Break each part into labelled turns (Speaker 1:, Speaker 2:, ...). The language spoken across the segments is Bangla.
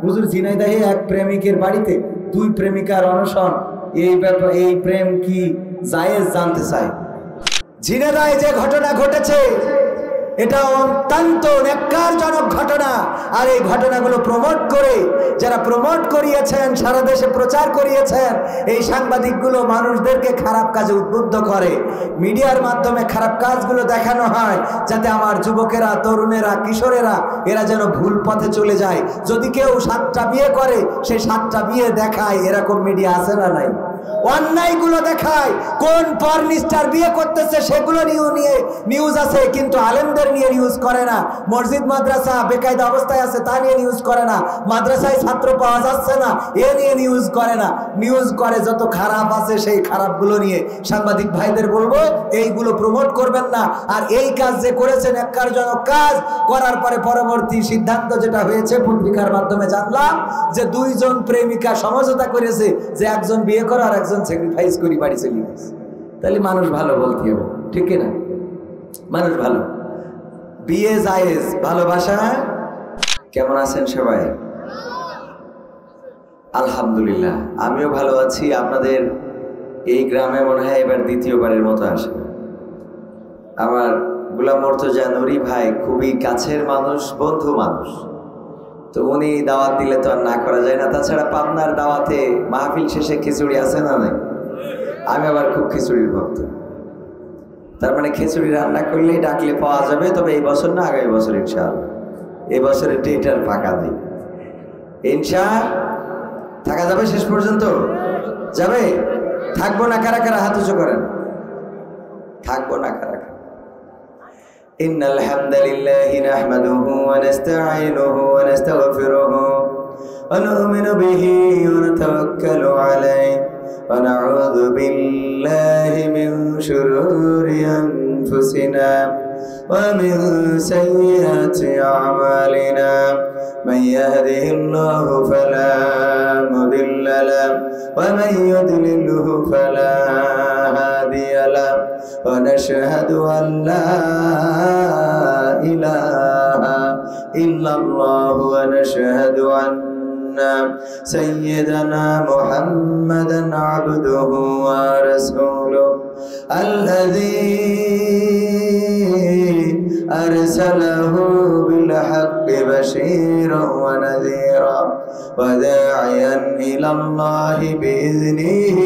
Speaker 1: হুজুর ঝিনাইদহে এক প্রেমিকের বাড়িতে দুই প্রেমিকার অনশন, এই ব্যাপার, এই প্রেম কি জায়েজ জানতে চাই। ঝিনাইদহে যে ঘটনা ঘটেছে এটা অত্যন্ত ন্যাক্কারজনক ঘটনা। আর এই ঘটনাগুলো প্রমোট করে যারা প্রমোট করিয়েছেন, সারা দেশে প্রচার করিয়েছেন, এই সাংবাদিকগুলো মানুষদেরকে খারাপ কাজে উদ্বুদ্ধ করে। মিডিয়ার মাধ্যমে খারাপ কাজগুলো দেখানো হয় যাতে আমার যুবকেরা, তরুণেরা, কিশোরেরা এরা যেন ভুল পথে চলে যায়। যদি কেউ 7টা বিয়ে করে সে 7টা বিয়ে দেখায়, এরকম মিডিয়া আছে না নাই? অন্যায়গুলো দেখায়, কোন পরনিষ্ঠার বিয়ে করতেছে সেগুলো নিয়ে নিউজ আছে, কিন্তু আলেমদের নিয়ে নিউজ করে না। মসজিদ মাদ্রাসা বেকায়দা অবস্থায় আছে তা নিয়ে নিউজ করে না। মাদ্রাসায় ছাত্র পাওয়া যাচ্ছে না এ নিয়ে নিউজ করে না। নিউজ করে যত খারাপ আছে সেই খারাপগুলো নিয়ে। সাংবাদিক ভাইদের বলবো এইগুলো প্রমোট করবেন না। আর এই কাজ যে করেছেন ন্যাক্কারজনক কাজ করার পরে পরবর্তী সিদ্ধান্ত যেটা হয়েছে পত্রিকার মাধ্যমে জানলাম যে 2 জন প্রেমিকা সমঝোতা করেছে যে একজন বিয়ে করো আর একজন স্যাক্রিফাইস করি বাড়ি চলে গেছে। তাহলে মানুষ ভালো বলতে হবে, ঠিক না? মানুষ ভালো, বিয়ে জায়েজ, ভালোবাসা। কেমন আছেন সবাই? আলহামদুলিল্লাহ, আমিও ভালো আছি। আপনাদের এই গ্রামে মনে হয় এবার দ্বিতীয়বারের মতো আসে। আমার গোলাম মুর্তজা নুরি ভাই খুবই কাছের মানুষ, বন্ধু মানুষ, তো উনি দাওয়াত দিলে তো আর না করা যায় না। তাছাড়া পাবনার দাওয়াতে মাহফিল শেষে খিচুড়ি আছে না নাই? আমি আবার খুব খিচুড়ির ভক্ত। তার মানে খিচুড়ি রান্না করলেই ডাকলে পাওয়া যাবে। তবে এই বছর না, আগামী বছর ইনশাআল্লাহ। এই বছরের ডেটার ফাঁকা নেই, ইনশাআল্লাহ থাকা যাবে শেষ পর্যন্ত। যাবে? থাকবো না কারা কারা হাত উঁচু করেন? থাকবো না কারা কারা? ইন্নাল হামদালিল্লাহি নাহমাদুহু ওয়া নাস্তাঈনুহু ওয়া নাস্তাগফিরুহু ওয়া নু'মিনু বিহি ওয়া নাতাওয়াক্কালু আলাইহি ওয়া নাউযু বিল্লাহি মিন শুরুরি আনফুসিনা ওয়া মিন সাইয়্যাতি আ'মালিনা মান ইয়াহদিহিল্লাহু ফালা মুদিল্লা লাহু ওয়া মান ইউদ্লিলহু ফালা হাদিয়া লাহু ওয়া নাশহাদু আন লা ইলাহা ইল্লাল্লাহু ওয়া নাশহাদু আন্না সাইয়্যিদানা মুহাম্মাদান আবদুহু ওয়া রাসূলুহু আল্লাযী أرسله بالحق بشيرا ونذيرا وداعيا إلى الله بإذنه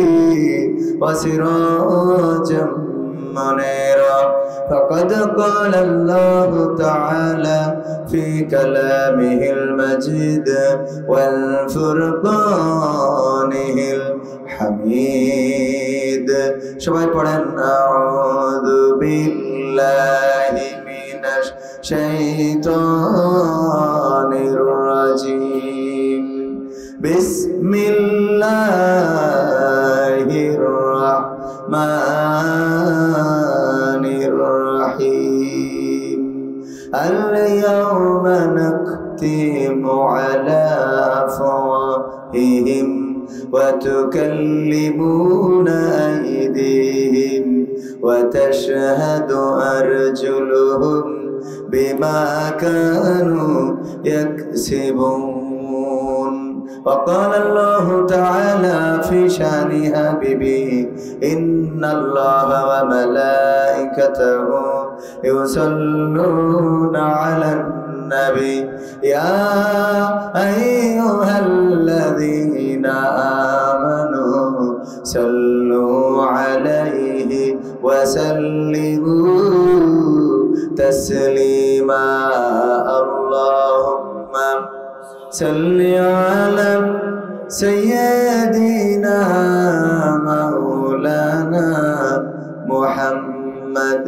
Speaker 1: وسراجا منيرا فقد قال الله تعالى في كلامه المجيد والفرقانه الحميد সবাই পড়েন আউযু বিল্লাহি মিনাশ শাইতানির রাজীম বিসমিল্লাহির রাহমানির রাহিম আল-ইয়াওমা নাখতিমু আলা আফওয়াহিহিম وتكلمنا أيديهم وتشهد أرجلهم بما كانوا يكسبون وقال الله تعالى في شأن حبيبه إن الله وملائكته يصلون على النبي يا أيها الذين آمنوا صلوا عليه وسلموا تسليما اللهم صل على سيدنا مولانا محمد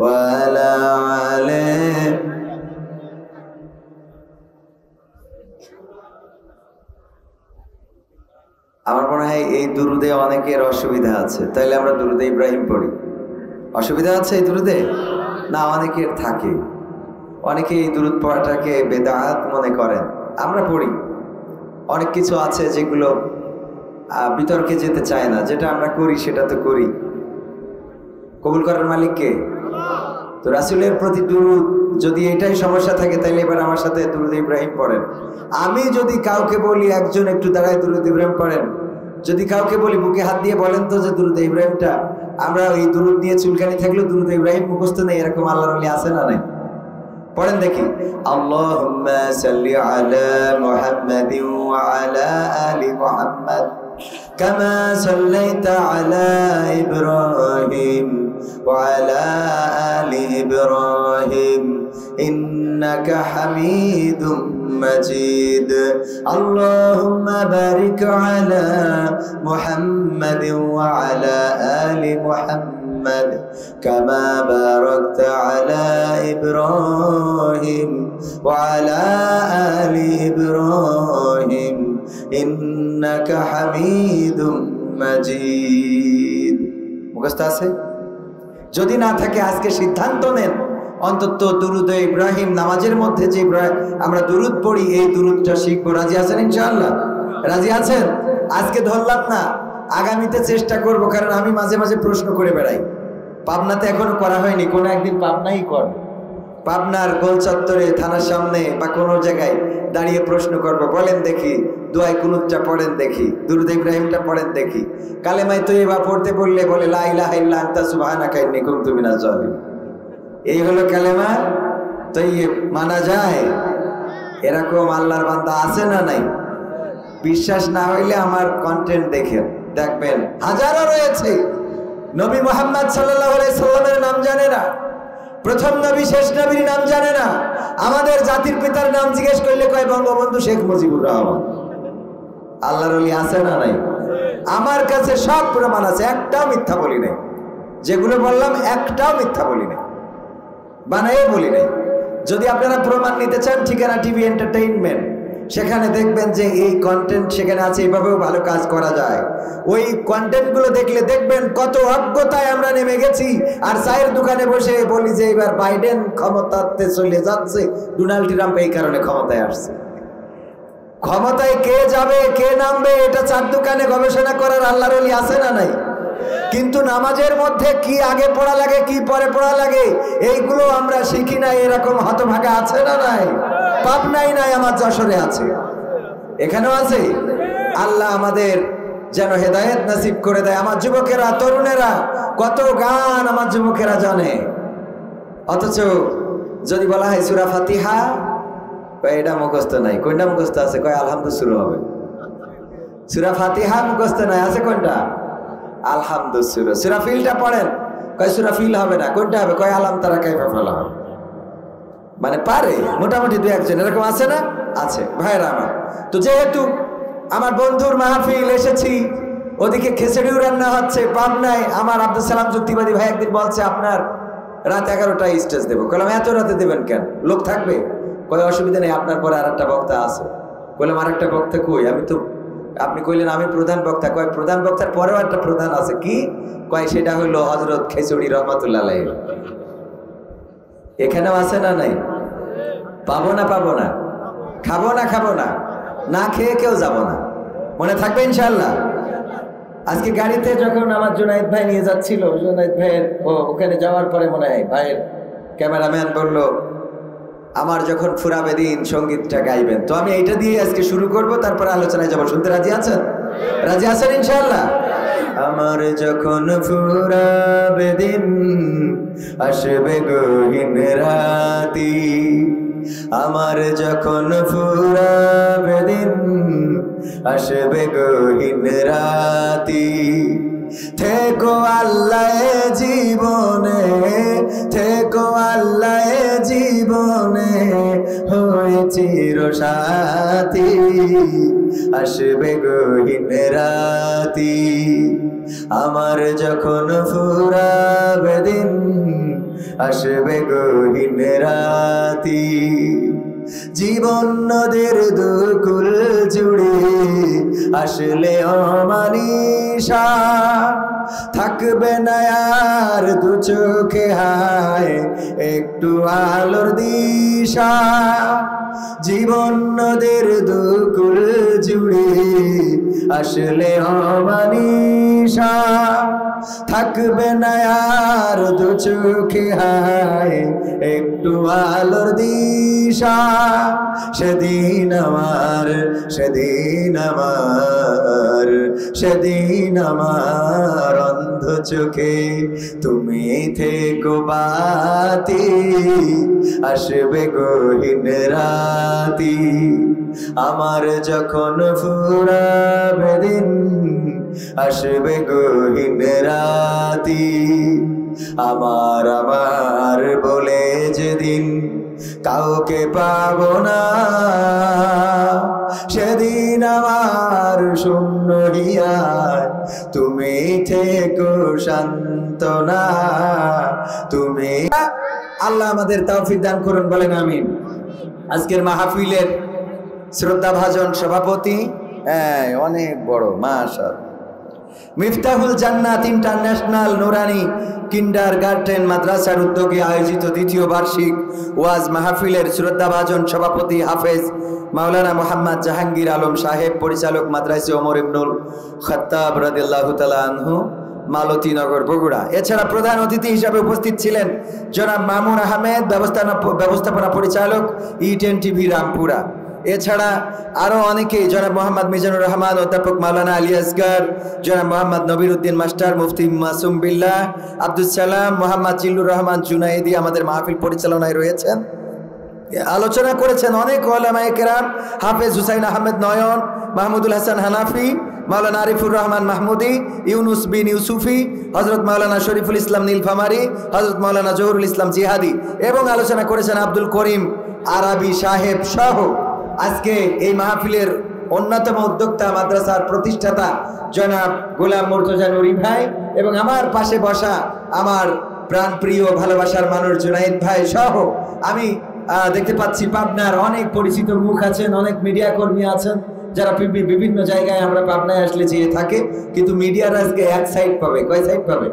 Speaker 1: وعلى آله আমার মনে হয় এই দুরুদে অনেকের অসুবিধা আছে, তাইলে আমরা দুরুদে ইব্রাহিম পড়ি। অসুবিধা আছে এই দুরুদে? না, অনেকের থাকে। অনেকে এই দুরুদ পড়াটাকে বেদাত মনে করেন। আমরা পড়ি। অনেক কিছু আছে যেগুলো বিতর্কে যেতে চায় না। যেটা আমরা করি সেটা তো করি। কবুল করার মালিক কে? তো রাসূলের প্রতি দুরুদ যদি এটাই সমস্যা থাকে তাহলে এবার আমার সাথে দুরূদ ইব্রাহিম পড়েন। আমি যদি কাউকে বলি একজন একটু দাঁড়ায় দুরূদ ইব্রাহিম পড়েন, যদি কাউকে বলি বুকে হাত দিয়ে বলেন তো যে দুরূদ ইব্রাহিমটা, আমরা ওই দুরূদ নিয়ে চুলকানি থাকলেও দুরূদ ইব্রাহিম মুখস্থ নেই, এরকম আল্লাহর ওলি আছে না নাই? পড়েন দেখি। আল্লাহুম্মা সাল্লি আলা মুহাম্মাদিন ওয়া আলা আলি মুহাম্মাদ কামা সাল্লাইতা আলা ইব্রাহিম ওয়া আলা আলি ইব্রাহিম ইন্নাকা হামিদুম মাজিদ। আল্লাহুম্মা বারিক আলা মুহাম্মাদিন ওয়া আলা আলি মুহাম্মাদ কামা বারাকতা আলা ইব্রাহিম ওয়া আলা আলি ইব্রাহিম ইন্নাকা হামিদুম মাজিদ। মুখস্থ আছে? যদি না থাকে আজকে সিদ্ধান্ত নেন অন্তত দুরূদ ইব্রাহিম নামাজের মধ্যে যে আমরা দুরূদ পড়ি এই দুরূদটা শিখবো। রাজি আছেন ইনশাআল্লাহ? রাজি আছেন? আজকে ধরলাম না, আগামীতে চেষ্টা করব, কারণ আমি মাঝে মাঝে প্রশ্ন করে বেড়াই। পাবনাতে এখনো করা হয়নি, কোনো একদিন পাবনাই কর, পাবনার গোল চত্বরে থানার সামনে বা কোনো জায়গায় দাঁড়িয়ে প্রশ্ন করব, বলেন দেখি দোয়ায় কুনুতটা পড়েন দেখি, দুরূদ ইব্রাহিমটা পড়েন দেখি। কালেমায়ে তয়্যিবা পড়তে বললে বলে লা ইলাহা ইল্লা আনতা সুবহানাকা ইন্নী কুনতু মিনাজ জালিমিন। এই হলো কালেমা তয়্যিব, মানা যায়? এরকম আল্লাহর বান্দা আছে না নাই? বিশ্বাস না হইলে আমার কন্টেন্ট দেখেন, দেখবেন হাজারো রয়েছে। নবী মুহাম্মদ সাল্লাল্লাহু আলাইহি সাল্লামের নাম জানে না, প্রথম নবী শেষ নবীর নাম জানে না। আমাদের জাতির পিতার নাম জিজ্ঞেস করলে কয় বঙ্গবন্ধু শেখ মুজিবুর রহমান। আল্লাহর ওলি আছে না নাই? আমার কাছে সব প্রমাণ আছে, একটাও মিথ্যা বলি নাই। যেগুলো বললাম একটাও মিথ্যা বলি নাই, বানাইয়ে বলি নাই। যদি আপনারা প্রমাণ নিতে চান, ঠিকানা টিভি এন্টারটেইনমেন্ট, সেখানে দেখবেন যে এই কন্টেন্ট সেখানে আছে, এইভাবেও ভালো কাজ করা যায়। ওই কন্টেন্টগুলো দেখলে দেখবেন কত অজ্ঞতায় আমরা নেমে গেছি। আর চায়ের দোকানে বসে বলি যে এবার বাইডেন ক্ষমতাতে চলে যাচ্ছে, ডোনাল্ড ট্রাম্প এই কারণে ক্ষমতায় আসছে। ক্ষমতায় কে যাবে কে নামবে এটা চার দোকানে গবেষণা করার আল্লাহর ওলি আছে না নাই? কিন্তু নামাজের মধ্যে কি আগে পড়া লাগে কি পরে পড়া লাগে এইগুলো আমরা শিখি না, এরকম হতভাগা আছে না নাই? পাবনাই নাই, আমার যশোরে আছে, এখানেও আছে। আল্লাহ আমাদের যেন হেদায়েত নসিব করে দেয়। আমার যুবকেরা তরুণেরা কত গান আমার যুবকেরা জানে, অথচ যদি বলা হয় সূরা ফাতিহা, কয় এটা মুখস্থ নাই। কোনটা মুখস্থ আছে? কয় আলহামদুলিল্লাহ শুরু হবে। সূরা ফাতিহা মুখস্থ নাই, আছে কোনটা? আলহামদুলিল্লাহ। সূরা ফিলটা পড়েন, কয় সূরা ফিল হবে না। কোনটা হবে? কয় আলাম তারা কাইফা ফালা হবে। মানে পারে মোটামুটি দু একজন, এরকম আছে না? আছে ভাইরা আমার। তো যেহেতু আমার বন্ধুর মাহফিল এসেছি, ওদিকে খিচুড়িও রান্না হচ্ছে পাবনায়। আমার আব্দুল সালাম যুক্তিবাদী ভাই একদিন বলছে আপনার রাত 11টায় স্টেজ দেবো। বললাম এত রাতে দেবেন কেন, লোক থাকবে? কয় অসুবিধা নেই, আপনার পরে আর একটা বক্তা আছে। বললাম আর একটা বক্তা কই? আমি তো, আপনি কইলেন আমি প্রধান বক্তা। কয় প্রধান বক্তার পরেও একটা প্রধান আছে। কি? কয় সেটা হইলো হযরত খিচুড়ি রহমাতুল্লাহ আলাইহি। এখানেও আছে না নাই? পাবো না পাবো না, খাবো না খাবো না, না খেয়ে কেউ যাব না, মনে থাকবে ইনশাআল্লাহ। আজকে গাড়িতে যখন আমার জুনাইদ ভাই নিয়ে যাচ্ছিল, জুনাইদ ভাইয়ের ওখানে যাওয়ার পরে মনে হয় ভাইয়ের ক্যামেরাম্যান বলল আমার যখন ফুরাবে দিন সঙ্গীতটা গাইবেন। তো আমি এইটা দিয়ে আজকে শুরু করব, তারপরে আলোচনায় যাব। শুনতে রাজি আছেন? রাজি আছেন ইনশাআল্লাহ? আমার যখন ফুরাবে দিন আসবে গহীন রাতি, আমার যখন ফুরাবে দিন আসবে গহীন রাতি, থেকো আল্লাহ জীবনে, থেকো আল্লাহ জীবনে হয়ে চির সাথী, আসবে গহীন রাতি, আমার যখন ফুরাবে দিন আসবে গহীন রাতি। জীবন নদের দুকুল জুড়ে আসলে অমানিসা, থাকবে না আর দু চোখে হায় একটু আলোর দিশা। জীবন নদের দুকুল জুড়ে আসলে অমানিসা থাকবে না আর দু চোখে হায় একটু আলোর দিশা সেদিন আমার অন্ধ চোখে তুমি থেকো বাতি আসবে গহীন রাতি আমার যখন ফুরাবে দিন আসবে গহীন রাতি আমার বলে যেদিন কাউকে পাবো না সেদিন আমার শূন্য হিয়ায় তুমি থেকো সান্ত্বনা তুমি। আল্লাহ আমাদের তৌফিক দান করুন, বলেন আমিন। আজকের মাহফিলের শ্রদ্ধাভাজন সভাপতি অনেক বড় মাশাআল্লাহ মিফতাহুল জান্নাত ইন্টারন্যাশনাল নুরানি কিন্ডারগার্টেন মাদ্রাসার উদ্যোগে আয়োজিত দ্বিতীয় বার্ষিক ওয়াজ মাহফিলের শ্রদ্ধাভাজন সভাপতি হাফেজ মাওলানা মোহাম্মদ জাহাঙ্গীর আলম সাহেব, পরিচালক মাদ্রাসা ওমর ইবনুল খাত্তাব রাদিয়াল্লাহু তাআলা আনহু, মালতীনগর বগুড়া। এছাড়া প্রধান অতিথি হিসাবে উপস্থিত ছিলেন জনাব মামুন আহমেদ, ব্যবস্থাপনা পরিচালক E10 টিভি রামপুরা। এছাড়া আরো অনেকেই, জনাব মোহাম্মদ মিজানুর রহমান, অধ্যাপক মাওলানা আলী আসগর, জনাব মোহাম্মদ নবির উদ্দিন মাস্টার, মুফতি মাসুম বিল্লাহ, আব্দুল সালাম, মোহাম্মদ জিল্লুর রহমান জুনাইদি আমাদের মাহফিল পরিচালনায় রয়েছেন। আলোচনা করেছেন অনেক উলামায়ে কেরাম, হাফেজ হুসাইন আহমেদ নয়ন, মাহমুদুল হাসান হানাফি, মাওলানা আরিফুর রহমান মাহমুদি, ইউনুস বিন ইউসুফি, হযরত মাওলানা শরীফুল ইসলাম নীলফামারী, হযরত মাওলানা জহুরুল ইসলাম জিহাদি এবং আলোচনা করেছেন আব্দুল করিম আরাবি সাহেব সহ আজকে এই মাহফিলের অন্যতম উদ্যোক্তা মাদ্রাসার প্রতিষ্ঠাতা জনাব গোলাম মুর্তজা নুরি ভাই এবং আমার পাশে বসা আমার প্রাণপ্রিয় ভালোবাসার মানুষ জুনাইদ ভাই সহ আমি দেখতে পাচ্ছি পাবনার অনেক পরিচিত মুখ আছেন, অনেক মিডিয়া কর্মী আছেন যারা বিভিন্ন জায়গায় আমরা পাবনায় আসলে যেয়ে থাকে, কিন্তু মিডিয়ার আজকে এক সাইড পাবে। কয় সাইড পাবে?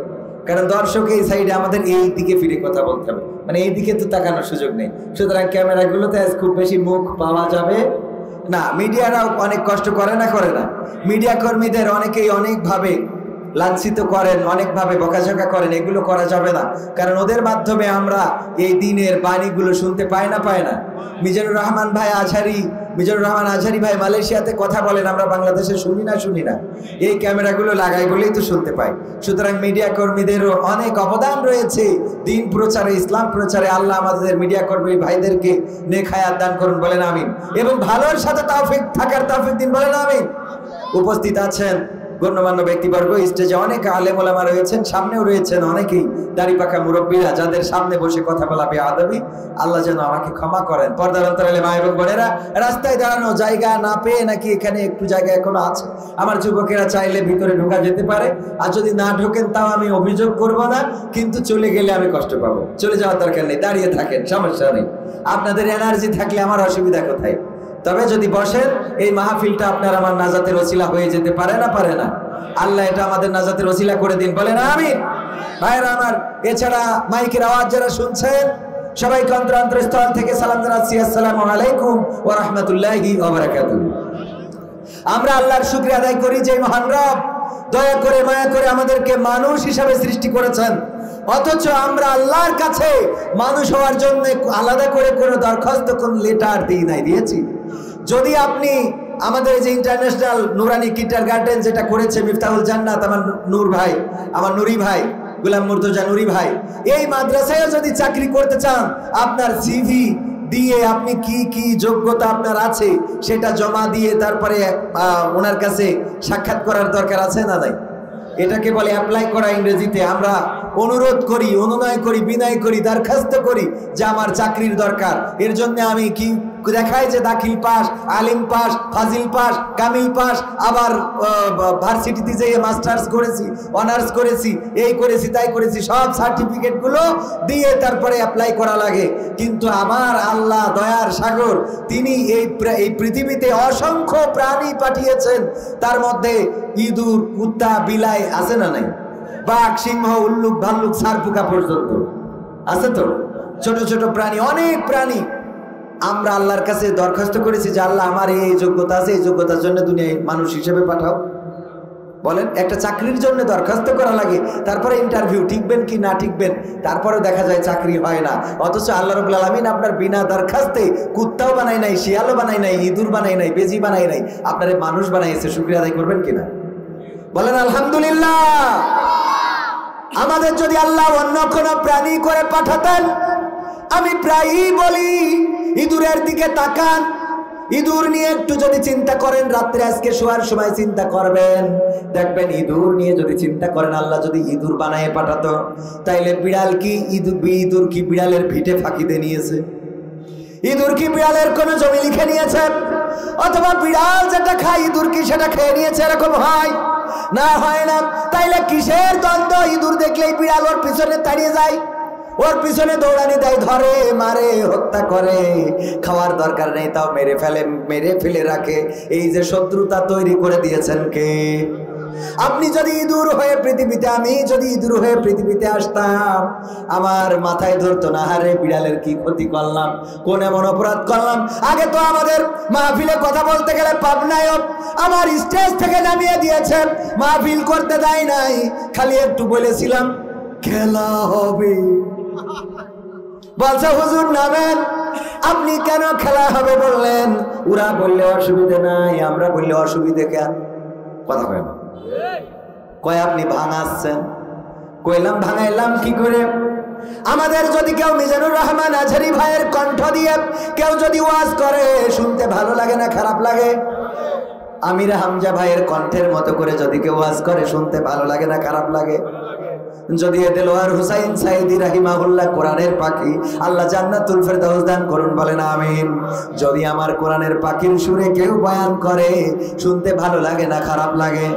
Speaker 1: কারণ দর্শক এই সাইডে আমাদের এই দিকে ফিরে কথা বলতে হবে, মানে এই দিকে তো তাকানোর সুযোগ নেই। সুতরাং ক্যামেরাগুলোতে আজ খুব বেশি মুখ পাওয়া যাবে না। মিডিয়ারাও অনেক কষ্ট করে না মিডিয়া কর্মীদের অনেকেই অনেকভাবে লাঞ্ছিত করেন, অনেকভাবে বকাঝকা করেন, এগুলো করা যাবে না। কারণ ওদের মাধ্যমে আমরা এই দিনের বাণীগুলো শুনতে পাই না। মিজানুর রহমান আজহারি ভাই মালয়েশিয়াতে কথা বলেন, আমরা বাংলাদেশে শুনি না। এই ক্যামেরাগুলো লাগাই বলেই তো শুনতে পাই। সুতরাং মিডিয়া কর্মীদেরও অনেক অবদান রয়েছে দিন প্রচারে, ইসলাম প্রচারে। আল্লাহ আমাদের মিডিয়া কর্মী ভাইদেরকে নেক হায়াত দান করুন, বলেন আমিন। এবং ভালোর সাথে থাকার তৌফিক দিন, বলেন আমিন। উপস্থিত আছেন গণ্যমান্য ব্যক্তিবর্গ, স্টেজে অনেক আলেম ওলামা রয়েছেন, সামনেও রয়েছেন অনেকেই দাড়ি পাকা মুরব্বীরা, যাদের সামনে বসে কথা বলা বেআদবি। আল্লাহ যেন আমাকে ক্ষমা করেন। পর্দার অন্তরালে মা এবং বোনেরা, রাস্তায় দাঁড়ানো জায়গা না পেয়ে নাকি এখানে একটু জায়গা এখনো আছে, আমার যুবকেরা চাইলে ভিতরে ঢোকা যেতে পারে। আর যদি না ঢোকেন তাও আমি অভিযোগ করব না, কিন্তু চলে গেলে আমি কষ্ট পাবো। চলে যাওয়ার দরকার নেই, দাঁড়িয়ে থাকেন, সমস্যা নেই। আপনাদের এনার্জি থাকলে আমার অসুবিধা কোথায়? তবে যদি বসেন, এই মাহফিলটা আপনার আমার নাজাতের ওসিলা হয়ে যেতে পারে না। আল্লাহ এটা আমাদের নাজাতের ওসিলা করে দিন, বলেন আমিন। ভাইরা আমার, এছাড়া মাইকের আওয়াজ যারা শুনছেন সবাইকে অন্তরস্থল থেকে সালাম জানাচ্ছি, আসসালামু আলাইকুম ওয়া রাহমাতুল্লাহি ওয়া বারাকাতুহু। আমরা আল্লাহর শুকরিয়া আদায় করি যে মহান রব দয়া করে মায়া করে আমাদেরকে মানুষ হিসাবে সৃষ্টি করেছেন, অথচ আমরা আল্লাহর কাছে মানুষ হওয়ার জন্য আলাদা করে কোনো দরখাস্ত, কোন লেটার দিয়েছি। যদি আপনি আমাদের যে ইন্টারন্যাশনাল নুরানি কিন্ডারগার্টেন যেটা করেছে মিফতাহুল জান্নাত, আমার নুরি ভাই গোলাম মুর্তজা নুরি ভাই, এই মাদ্রাসায় যদি চাকরি করতে চান, আপনার সিভি দিয়ে আপনি কি যোগ্যতা আপনার আছে সেটা জমা দিয়ে তারপরে ওনার কাছে সাক্ষাৎ করার দরকার আছে না নাই? এটাকে বলে অ্যাপ্লাই করা ইংরেজিতে। আমরা অনুরোধ করি, অনুনয় করি, বিনয় করি, দরখাস্ত করি যে আমার চাকরির দরকার। এর জন্য আমি কি দেখাই যে দাখিল পাস, আলিম পাস, ফাজিল পাস, কামিল পাস, আবার ভার্সিটিতে যেয়ে মাস্টার্স করেছি, অনার্স করেছি, এই করেছি তাই করেছি, সব সার্টিফিকেটগুলো দিয়ে তারপরে অ্যাপ্লাই করা লাগে। কিন্তু আমার আল্লাহ দয়ার সাগর, তিনি এই পৃথিবীতে অসংখ্য প্রাণী পাঠিয়েছেন। তার মধ্যে ইঁদুর, কুত্তা, বিলাই আছে না নাই? বাঘ, সিংহ, উল্লুক, ভাল্লুক, সারপোকা পর্যন্ত আছে তো। ছোট ছোট প্রাণী, অনেক প্রাণী আমরা আল্লাহর কাছে দরখাস্ত করেছি যে আল্লাহ আমার এই যোগ্যতা আছে, এই যোগ্যতার জন্য দুনিয়ায় মানুষ হিসেবে পাঠাও? বলেন, একটা চাকরির জন্য দরখাস্ত করা লাগে, তারপরে ইন্টারভিউ, টিকবেন কি না টিকবেন, তারপরে দেখা যায় চাকরি হয় না। অথচ আল্লাহ রাব্বুল আলামিন আপনার বিনা দরখাস্তে কুত্তাও বানায় নাই, শিয়ালও বানায় নাই, ইঁদুর বানায় নাই, বেজি বানায় নাই, আপনারে মানুষ বানাইছে। শুকরিয়া আদায় করবেন কিনা? বলেন আলহামদুলিল্লাহ। আমাদের যদি আল্লাহ অন্য কোনো প্রাণী করে পাঠাতেন, আমি প্রায়ই বলি ইঁদুরের দিকে তাকান, ইঁদুর নিয়ে একটু যদি চিন্তা করেন, রাত্রে আজকে শোয়ার সময় চিন্তা করবেন, দেখবেন ইঁদুর নিয়ে যদি চিন্তা করেন, আল্লাহ যদি ইঁদুর বানায় পাঠাতো, তাইলে বিড়াল কি ইঁদুর কি বিড়ালের ভিটে ফাঁকিতে নিয়েছে? ইঁদুর কি বিড়ালের কোনো জমি লিখে নিয়েছে? অথবা বিড়াল যেটা খায় ইঁদুর কি সেটা খেয়ে নিয়েছে? এরকম হয় না? হয় না। তাইলে কিসের দ্বন্দ্ব? ইঁদুর দেখলেই বিড়াল ওর পিছনে তাড়িয়ে যায়, ওর পিছনে দৌড়ানি দেয়, ধরে, মারে, হত্যা করে। খাওয়ার দরকার নেই, তাও মেরে ফেলে রাখে। এই যে শত্রুতা তৈরি করে দিয়েছেন কে? আপনি যদি ইঁদুর হয়ে পৃথিবীতে, আমি যদি ইঁদুর হয়ে পৃথিবীতে আসতাম, আমার মাথায় ধরতো না, হারে বিড়ালের কি ক্ষতি করলাম, কোন এমন অপরাধ করলাম। আগে তো আমাদের মাহফিলে কথা বলতে গেলে পাবনায়ক আমার স্টেজ থেকে নামিয়ে দিয়েছেন, মাহফিল করতে দেয় নাই, খালি একটু বলেছিলাম খেলা হবে, বলছে হুজুর নামেন। আপনি কেন খেলা হবে বললেন? ওরা বললে অসুবিধে নাই, আমরা বললে অসুবিধে কেন? কথা কয় না, কয় আপনি ভাঙাচ্ছেন। কইলাম ভাঙাইলাম কি করে? আমাদের যদি কেউ মিজানুর রহমান আজহারী ভাইয়ের কণ্ঠ দিয়ে কেউ যদি ওয়াজ করে, শুনতে ভালো লাগে না খারাপ লাগে? আমির হামজা ভাইয়ের কণ্ঠের মতো করে যদি কেউ ওয়াজ করে, শুনতে ভালো লাগে না খারাপ লাগে? যদি দেলোয়ার হুসাইন সাইদি রাহিমাহুল্লাহ কোরআনের পাখি, আল্লাহ জান্নাতুল ফেরদাউস দান করুন, বলেন আমিন। যদি আমার কোরআনের পাখির সুরে কেউ বয়ান করে, শুনতে ভালো লাগে না খারাপ লাগে?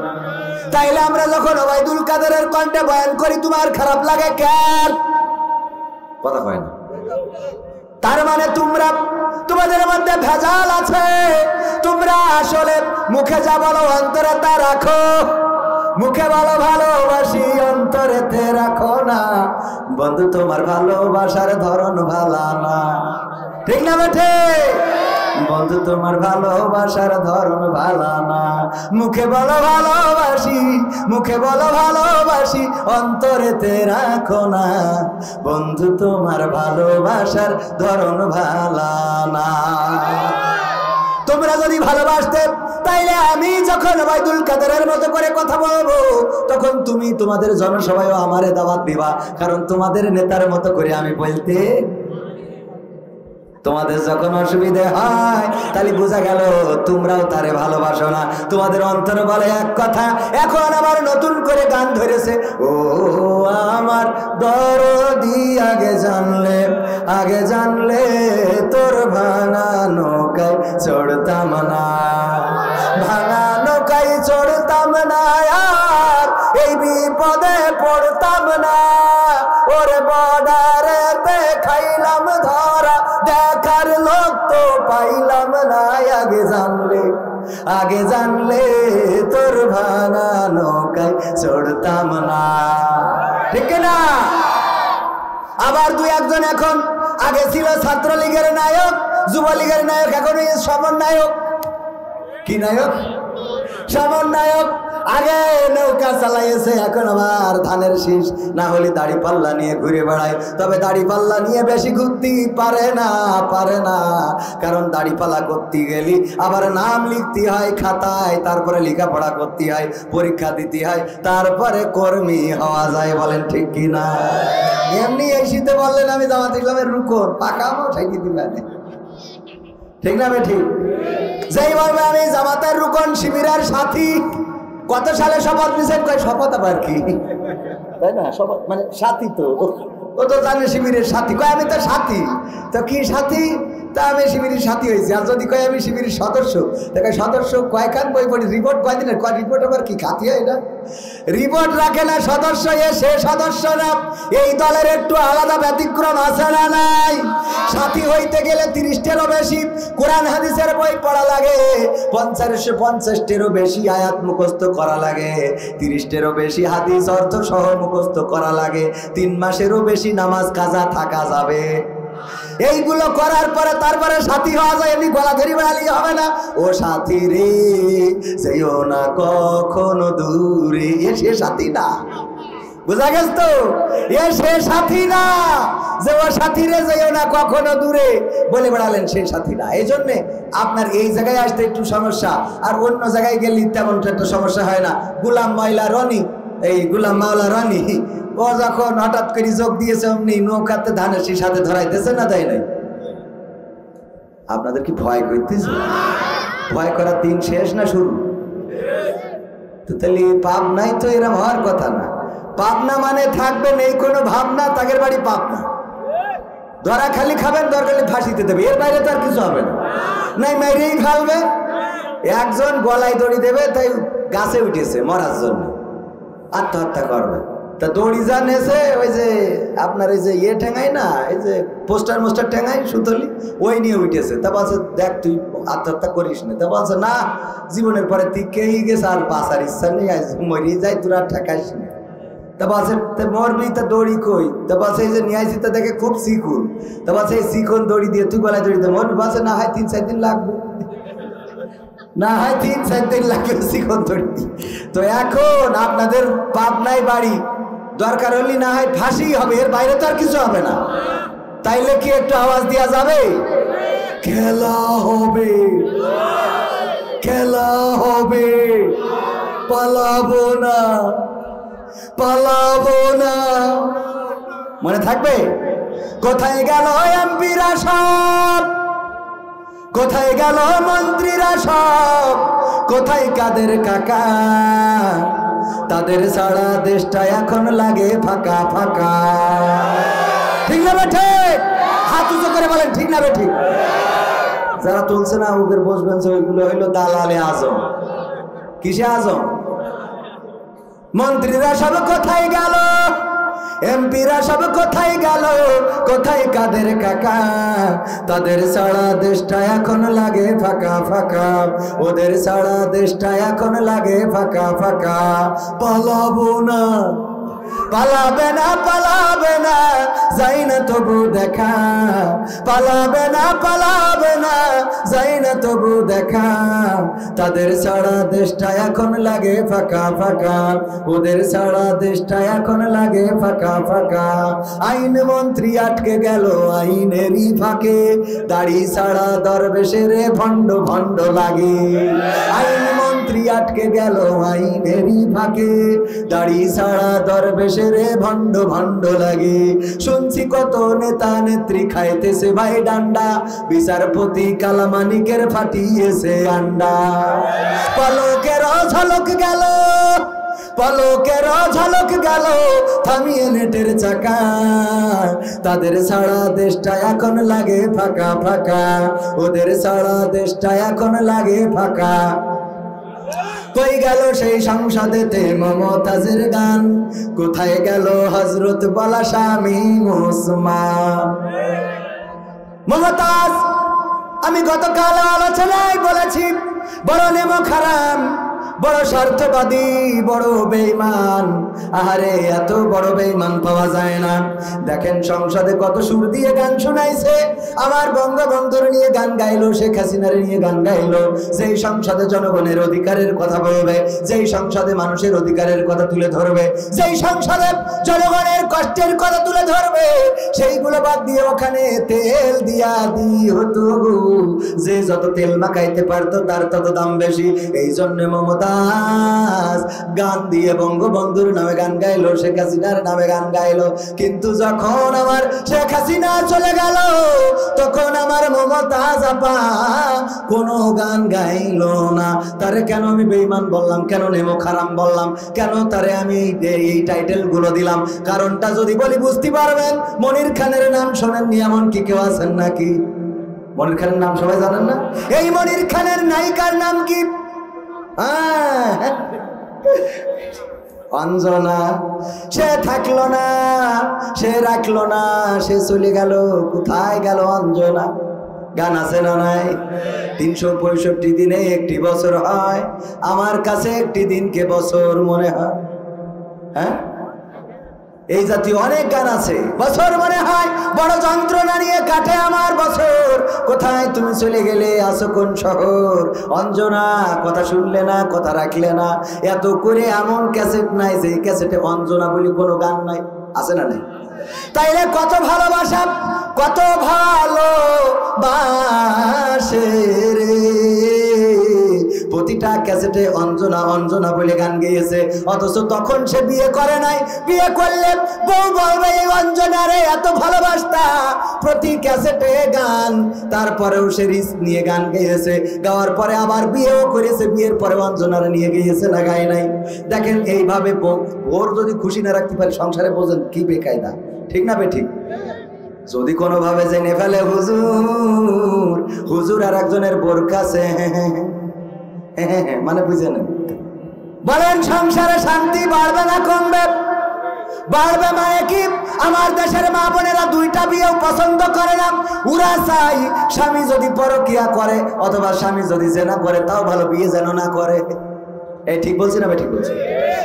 Speaker 1: তাইলে আমরা যখন ওবায়দুল কাদেরের কণ্ঠে বয়ান করি, তোমার খারাপ লাগে কেন? কথা হয় না। তার মানে তোমাদের মধ্যে ভেজাল আছে। তোমরা আসলে মুখে যা বলো অন্তরে তা রাখো। মুখে বলো ভালোবাসি, অন্তরেতে রাখো না। বন্ধু তোমার ভালোবাসার ধরন ভালো না, ঠিক না বেঠে? বন্ধু তোমার ভালোবাসার ধরন ভালো না। মুখে বলো ভালোবাসি, মুখে বলো ভালোবাসি, অন্তরেতে রাখো না। বন্ধু তোমার ভালোবাসার ধরন ভালো না। তোমরা যদি ভালোবাসতে, তাইলে আমি যখন ওবায়দুল কাদেরের মতো করে কথা বলবো, তখন তুমি তোমাদের জনসভায়ও আমারে দাওয়াত দিবা, কারণ তোমাদের নেতার মতো করে আমি বলতে। তোমাদের যখন অসুবিধা হয়, তাহলে বোঝা গেল তোমরাও তারে ভালোবাসো না। তোমাদের অন্তর বলে এক কথা, এখন আবার নতুন করে গান ধরেছে, ও আমার দরদি আগে জানলে তোর ভাঙা নৌকায় চড়তাম না, ভাঙা নৌকায় চড়তাম না, আর এই বিপদে পড়তাম না। ওরে বর্ডারেতে খাইলাম ধরা, দেখার লোক তো পাইলাম না। আগে জানলে তোর ভাঙা নৌকায় চড়তাম না, ঠিক না? আবার দুই একজন এখন, আগে ছিল ছাত্রলীগের নায়ক, যুবলীগের নায়ক, এখন সমন্বয়ক। কি নায়ক? সমন্বয়ক। আগে নৌকা চালাইছে, এখন আবার ধানের শীষ না হলে দাড়ি পাল্লা নিয়ে ঘুরে বেড়ায়। তবে দাড়ি পাল্লা নিয়ে বেশি ঘুরতে পারে না, কারণ দাড়ি পাল্লা করতে গেলে আবার নাম লিখতে হয় খাতায়, তারপরে লেখাপড়া করতে হয়, পরীক্ষা দিতে হয়, তারপরে কর্মী হওয়া যায়। বলেন ঠিক কি না? এমনি এই শীতে বললেন আমি জামাত ইসলামের রুকন, পাকা আমার ঠেকি দিবেন, ঠিক না? ঠিক। যেই বলবে আমি জামাতের রুকন, শিবিরের সাথী। কত সালে শপথ নিছেন? কয় শপথ আবার কি, তাই না? শপথ মানে সাথী, তো ও তো জানে শিবিরের সাথী। কয় আমি তো সাথী, তো কি সাথী? তা আমি শিবিরের সাথী হয়েছি। আর যদি কয় আমি শিবিরের সদস্য, তাকে সদস্য কয়খান বই পড়ি, রিপোর্ট কয়দিনের, কয় রিপোর্ট আবার কি খাতি হয় না? রিপোর্ট রাখে না সদস্য, সে সদস্য না। এই দলের একটু আলাদা ব্যতিক্রম আছে না নাই? সাথী হইতে গেলে 30টেরও বেশি কোরআন হাদিসের বই পড়া লাগে, 50টেরও বেশি আয়াত মুখস্থ করা লাগে, 30টেরও বেশি হাদিস অর্থ সহ মুখস্থ করা লাগে, 3 মাসেরও বেশি নামাজ কাজা থাকা যাবে এইগুলো করার পরে তারপরে সাথী হওয়া যায়, এমনি গলা ধরি বেড়ালি হবে না। ও সাথী রে যেও না কখনো দূরে, এ সে সাথী না, বুঝা গেছ তো? এ সে সাথী না যে ও সাথী রে যেও না কখনো দূরে বলে বেড়ালেন, সেই সাথী না। এই জন্যে আপনার এই জায়গায় আসতে একটু সমস্যা, আর অন্য জায়গায় গেলে তেমন একটা সমস্যা হয় না। গোলাম মাওলা রনি, এই গোলাম মাওলা রনি, ও যখন হঠাৎ করে যোগ দিয়েছে অমনি নৌকাতে ধানের সাথে ধরাইতেছে না, তাই নাই? আপনাদের কি ভয় করতেছে? ভয় করার দিন শেষ না শুরু? তো তাহলে পাপ নাই তো, এরকম হওয়ার কথা না। পাবনা মানে থাকবেন এই কোনো ভাবনা, তাদের বাড়ি পাবনা, ধরা খালি খাবেন, দরকার ফাঁসিতে দেবে, এর বাইরে তো আর কিছু হবে না। নাই মাইরেই ফেলবে। একজন গলায় দড়ি দেবে, তাই গাছে উঠেছে মরার জন্য, আত্মহত্যা করবে। তা দড়ি যান এসে ওই যে আপনার এই যে ইয়ে ঠেঙাই না, এই যে পোস্টার মোস্টার ঠেঙাই সুতলি, ওই নিয়ে উঠেছে। তা বলছে দেখ তুই আত্মহত্যা করিস না। তা বলছে না, জীবনের পরে তিকেই গেছে, আর বাঁচার ইচ্ছা নেই, মরিয়ে যাই, তোরা ঠেকাইস না। তা বলছে মরবি, তা দড়ি কই? তা বলছে এই যে নিয়ে আসি, তা দেখে খুব শিখুন। তা বলছে এই শিখুন দড়ি দিয়ে তুই গলায় দড়ি দিয়ে মরবি? বলছে না হয় 3-4 দিন লাগবে, না হয় 3-4 দিন লাগবে শিখুন দড়ি দিয়ে। তো এখন আপনাদের পাবনাই বাড়ি, দরকার হলে না হয় ফাঁসি হবে, এর বাইরে তো আর কিছু হবে না। তাইলে কি একটু আওয়াজ দেওয়া যাবে? খেলা হবে, খেলা হবে, পালাবো না, পালাবো না। মনে থাকবে? কোথায় গেল এমপিরা সব, কোথায় গেল মন্ত্রীরা সব, কোথায় কাদের কাকা? তাদের সারা দেশটা এখন লাগে ফাঁকা ফাঁকা। ঠিক না বেঠে? হাত উঁচু করে বলেন ঠিক না বেঠি? যারা তুলছে না ওদের বসবেন, ওইগুলো হইলো দালালে আজম। কিসে আজম? মন্ত্রীরা সব কোথায় গেল, এমপিরা সব কোথায় গেল, কোথায় কাদের কাকা? তাদের সারা দেশটা এখন লাগে ফাঁকা ফাঁকা, ওদের সারা দেশটা এখন লাগে ফাঁকা ফাঁকা। পালাবো না, পালাবে না, পালাবে না, যাই না তবু দেখা, পালাবে না, পালাবে না, যাই না তবু দেখা। তাদের সারা দেশটা এখন লাগে ফাঁকা ফাঁকা, ওদের সারা দেশটা এখন লাগে ফাঁকা ফাঁকা। আইন মন্ত্রী আটকে গেল আইনেরই ফাঁকে, দাড়ি ছাড়া দরবেশের ভণ্ড ভণ্ড লাগে। আইন মন্ত্রী আটকে গেল আইনেরই ফাঁকে, দাড়ি ছাড়া দরবেশের ভণ্ড ভণ্ড লাগে। শুনছি কত নেতা নেত্রী খাইতেছে ভাই ডান্ডা, বিচারপতি কালামানিকের ফাটিয়েছে আন্ডা। পলকের ঝলক গেল, পলকের ঝলক গেল, থামিয়ে নেটের চাকা। তাদের সারা দেশটা এখন লাগে ফাঁকা ফাঁকা, ওদের সারা দেশটা এখন লাগে ফাঁকা। কই গেল সেই সংসদেতে মমতাজের গান, কোথায় গেল হযরত বলা স্বামী ওসমান? মমতাজ, আমি গতকাল আলোচনায় বলেছি, বড় নেমক হারাম, বড় স্বার্থবাদী, বড় বেঈমান। আহারে এত বড় বেঈমান পাওয়া যায় না। দেখেন সংসদে কত সুর দিয়ে গান শোনাইছে, আমার বঙ্গবন্ধুর নিয়ে গান গাইলো, শেখ হাসিনার নিয়ে গান গাইলো। যেই সংসদে জনগণের অধিকারের কথা বলবে, যেই সংসদে মানুষের অধিকারের কথা তুলে ধরবে, যেই সংসদে জনগণের কষ্টের কথা তুলে ধরবে, সেইগুলো বাদ দিয়ে ওখানে তেল দিয়া দি হতো। যে যত তেল মাখাইতে পারতো তার তত দাম বেশি। এই জন্য মমতাজ গান দিয়ে বঙ্গবন্ধুর নামে গান গাইলো, শেখ হাসিনার নামে গান গাইলো। কিন্তু যখন আমার শেখ হাসিনা চলে গেল, তখন আমার মমতাজ আপা কোনো গান গাইলো না। তারে কেন আমি বেঈমান বললাম, কেন নেমক হারাম বললাম, কেন তারে আমি এই টাইটেল গুলো দিলাম? কারণটা যদি বলি বুঝতে পারবেন। মনির খানের নাম শোনেননি এমন কি কেউ আছেন নাকি? মনির খানের নাম সবাই জানেন না? এই মনির খানের নায়িকার নাম কি? অঞ্জনা। সে থাকলো না, সে রাখলো না, সে চলে গেল। কোথায় গেল অঞ্জনা? গান আছে না নাই? 365 দিনে একটি বছর হয়, আমার কাছে একটি দিনকে বছর মনে হয়। হ্যাঁ, এই জাতীয় অনেক গান আছে। বছর মনে হয় বড় যন্ত্রণা নিয়ে কাটে আমার বছর, কোথায় তুমি চলে গেলে, আছো কোন শহর? অঞ্জনা কথা শুনলে না, কথা রাখলে না, এত করে এমন ক্যাসেট নাই যে ক্যাসেটে অঞ্জনা বলি কোনো গান নাই, আছে না নাই? তাইলে কত ভালোবাসা, কত ভালোবাসে রে, প্রতিটা ক্যাসেটে অঞ্জনা অঞ্জনা বলে গান গেয়েছে, অথচ তখন সে বিয়ে করে নাই। বিয়ে করলে বউ বলবে এই অঞ্জনা রে এত ভালোবাসতা, প্রতি ক্যাসেটে গান, তারপরেও সে রিস্ক নিয়ে গান গেয়েছে, গাওয়ার পরে আবার বিয়েও করেছে, বিয়ের পরে অঞ্জনারা নিয়ে গিয়েছে না গায় নাই। দেখেন এইভাবে ওর যদি খুশি না রাখতে পারে সংসারে, বোঝেন কি বেকায়দা, ঠিক না বেঠিক? যদি কোনোভাবে জেনে ফেলে হুজুর, হুজুর আর একজনের বোর কাছে, মানে বুঝে নেন, বলেন সংসারে শান্তি বাড়বে না কমবে? বাড়বে। মানে কি, আমার দেশের মা বোনেরা দুইটা বিয়েও পছন্দ করে না, ওরা চাই স্বামী যদি পরকিয়া করে অথবা স্বামী যদি জেনা করে তাও ভালো, বিয়ে যেন না করে। এই ঠিক বলছি না? ঠিক বলছি।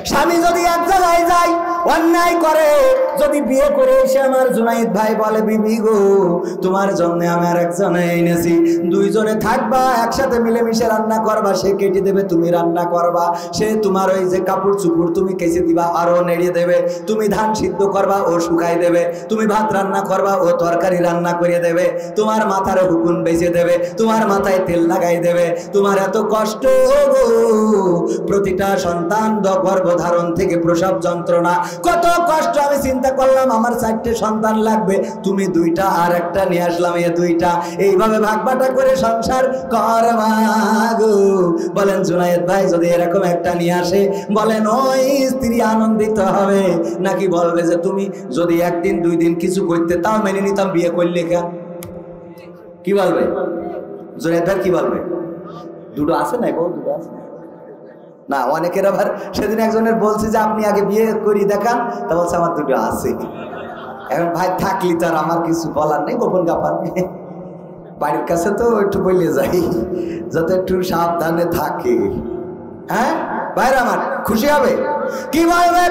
Speaker 1: স্বামী যদি এক জায়গায় যায় অন্যায় করে, যদি বিয়ে করে এসে আমার জুনাইদ ভাই বলে বিবি গো তোমার জন্য আমি আর একজনে এনেছি, দুইজনে থাকবা, একসাথে মিলেমিশে রান্না করবা, সে কেটে দেবে তুমি রান্না করবা, সে তোমার ওই যে কাপড় চুপড় তুমি কেচে দিবা আরো নেড়িয়ে দেবে, তুমি ধান সিদ্ধ করবা ও শুকাই দেবে, তুমি ভাত রান্না করবা ও তরকারি রান্না করে দেবে, তোমার মাথার হুকুন বেঁচে দেবে, তোমার মাথায় তেল লাগাই দেবে, তোমার এত কষ্ট গো, প্রতিটা সন্তান গর্ভধারণ থেকে প্রসব যন্ত্রণা, কত কষ্ট। আমি চিন্তা করলাম আমার 4টে সন্তান লাগবে, তুমি 2টা আর একটা নিয়ে আসলাম, এই 2টা, এইভাবে ভাগবাটা করে সংসার করবা গো। বলেন জুনায়েদ ভাই যদি এরকম একটা নিয়ে আসে, বলেন ওই স্ত্রী আনন্দিত হবে নাকি বলবে যে তুমি যদি 1 দিন 2 দিন কিছু করতে তাও মেনে নিতাম, বিয়ে করলে কেন? কি বলবে জুনায়েদ ভাই? কি বলবে? দুটো আছে নাই বউ? দুটো আছে না? অনেকের আবার সেদিন একজনের বলছে যে আপনি আগে বিয়ে করি দেখান, তা বলছে আমার 2টো আছে। এখন ভাই থাকলি তো আর আমার কিছু বলার নেই, গোপন গাপার নেই, বাড়ির কাছে তো একটু বলে যাই যাতে একটু সাবধানে থাকে। হ্যাঁ ভাইরা আমার খুশি হবে। কি বলবে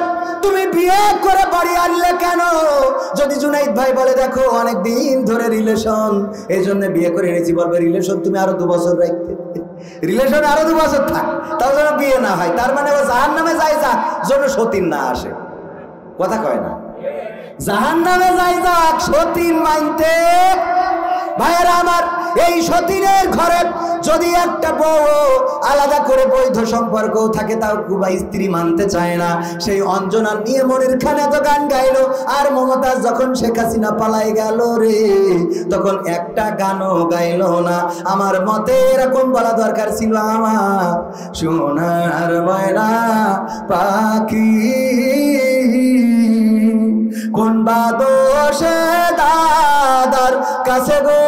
Speaker 1: তুমি বিয়ে করে বাড়ি আনলে কেন? যদি জুনাইদ ভাই বলে দেখো অনেক দিন ধরে রিলেশন, এই জন্য বিয়ে করে এনেছি, বলবে রিলেশন তুমি আরো 2 বছর রাখতে, রিলেশন আরো 2 বছর থাক, তাও যেন বিয়ে না হয়, তার মানে ও জাহান্নামে যায় যাক, যেন সতীন না আসে। কথা কয় না? জাহান্নামে যায় যাক, সতীন মানতে। ভাইয়েরা আমার, এই সতীনের ঘরে যদি একটা বউ আলাদা করে বৈধ সম্পর্ক থাকে, তাও কুবা স্ত্রী মানতে চায় না। সেই অঞ্জনা নিয়ে মনির খান এত গান গাইলো, আর মমতাজ যখন শেখ হাসিনা পালাই গেল রে, তখন একটা গানও গাইলো না। আমার মতে এরকম বলা দরকার ছিল, আমার সোনার ময়না পাখি কোন বাদোষে দাদার কাছে গো,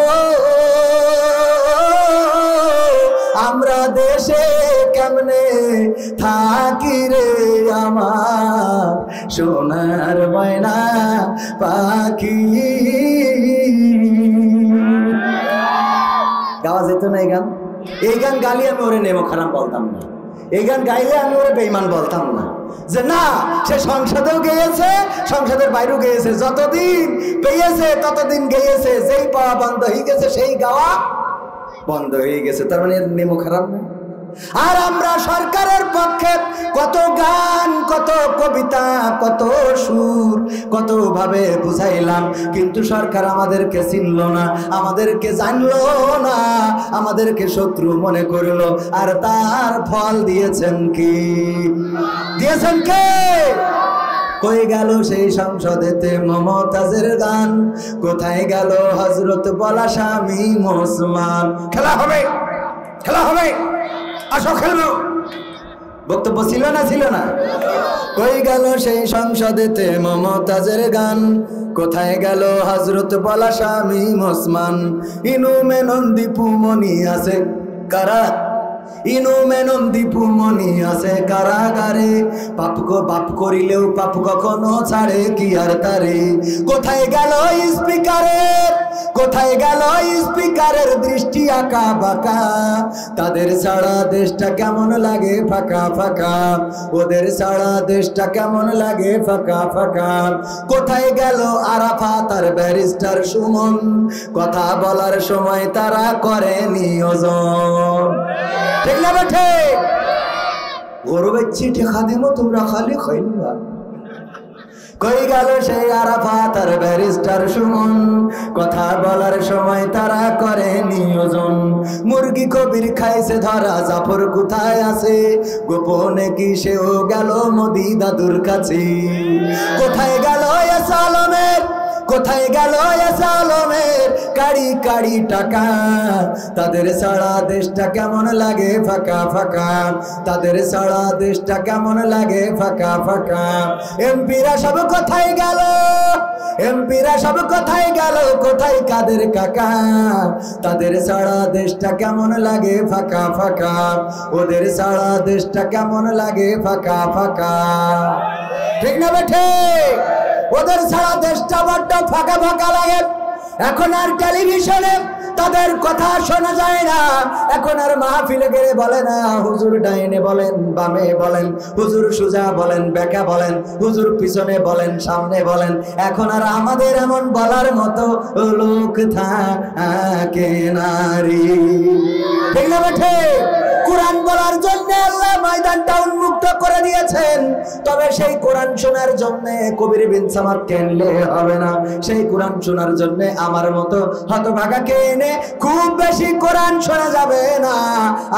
Speaker 1: আমরা দেশে কেমনে থাকি রে আমার সোনার ময়না পাখি। গাওয়া যেত না এই গান? এই গান গালি আমি ওরে নেমো খারাপ বলতাম না, এই গান গাইলে আমি ওরে বেঈমান বলতাম না, যে না সে সংসদেও গেয়েছে, সংসদের বাইরেও গেয়েছে, যতদিন পেয়েছে ততদিন গেয়েছে, যেই পাওয়া বন্ধ হয়ে গেছে সেই গাওয়া বন্ধ হয়ে গেছে, তার মানে নেমো খারাপ না। আর আমরা সরকারের পক্ষে কত গান, কত কবিতা, কত সুর, কত ভাবে বুঝাইলাম, কিন্তু সরকার আমাদেরকে চিনল না, আমাদেরকে জানলো না, আমাদেরকে শত্রু মনে করলো। আর তার ফল দিয়েছেন কি? দিয়েছেন কে? কই গেল সেই সংসদেতে মমতাজের গান? কোথায় গেল হযরত বলা স্বামী ওসমান? খেলা হবে, খেলা হবে, আসো খেলবো। বক্তব্য ছিল না? ছিল না? কই গেল সেই সংসদেতে মমতাজের গান? কোথায় গেল হযরত বলা স্বামী ওসমান? ইনু মেনন দীপু মনি আছে কারা? ইনু মেনন দীপু মনি আছে কারাগারে, পাপ করিলেও পাপ কখনো ছাড়ে কি আর তারে। কোথায় গেল স্পিকারের, কোথায় গেল স্পিকারের দৃষ্টি আঁকা বাঁকা, তাদের ছাড়া দেশটা কেমন লাগে ফাঁকা ফাঁকা, ওদের ছাড়া দেশটা কেমন লাগে ফাঁকা ফাঁকা। কোথায় গেল আরাফাত আর ব্যারিস্টার সুমন, কথা বলার সময় তারা করে নিয়োজন। ঠিক না বেঠে? গরবের চিঠি খাদিমো তোমরা খালি খাইবা। কই গেল সেই আরাফাত আর ব্যারিস্টার সুমন, কথা বলার সময় তারা করে নিয়োজন। মুরগি কবির খাইছে ধরা, জাফর কোথায় আছে, গোপনে কি সেও গেল মোদি দাদুর কাছে। কোথায় গেল আলমের, কোথায় গেল আলমের কাড়ি কাড়ি টাকা, তাদের ছাড়া দেশটা কেমন লাগে ফাঁকা ফাঁকা, তাদের ছাড়া দেশটা কেমন লাগে ফাঁকা ফাঁকা। এমপিরা সব কোথায় গেল, এমপিরা সব কোথায় গেল, কোথায় কাদের কাকা, তাদের ছাড়া দেশটা কেমন লাগে ফাঁকা ফাঁকা, ওদের ছাড়া দেশটা কেমন লাগে ফাঁকা ফাঁকা। ঠিক না বেঠে? ওদের ছাড়া দেশটা বড্ড ফাঁকা ফাঁকা লাগে। এখন আর টেলিভিশনে তাদের কথা শোনা যায় না, এখন আর মাহফিলে গেলে বলে না হুজুর ডাইনে বলেন বামে বলেন, হুজুর সুজা বলেন বেকা বলেন, হুজুর পিছনে বলেন সামনে বলেন। এখন আর আমাদের এমন বলার মতো লোক থাকে নারী। ঠিক না বেঠে? কোরআন বলার জন্য আল্লাহ ময়দানটা উন্মুক্ত করে দিয়েছেন, তবে সেই কোরআন শোনার জন্য কবির বিন সামাদ কেনলে হবে না। সেই কোরআন শোনার জন্য আমার মতো হতভাগাকে এনে খুব বেশি কোরআন শোনা যাবে না।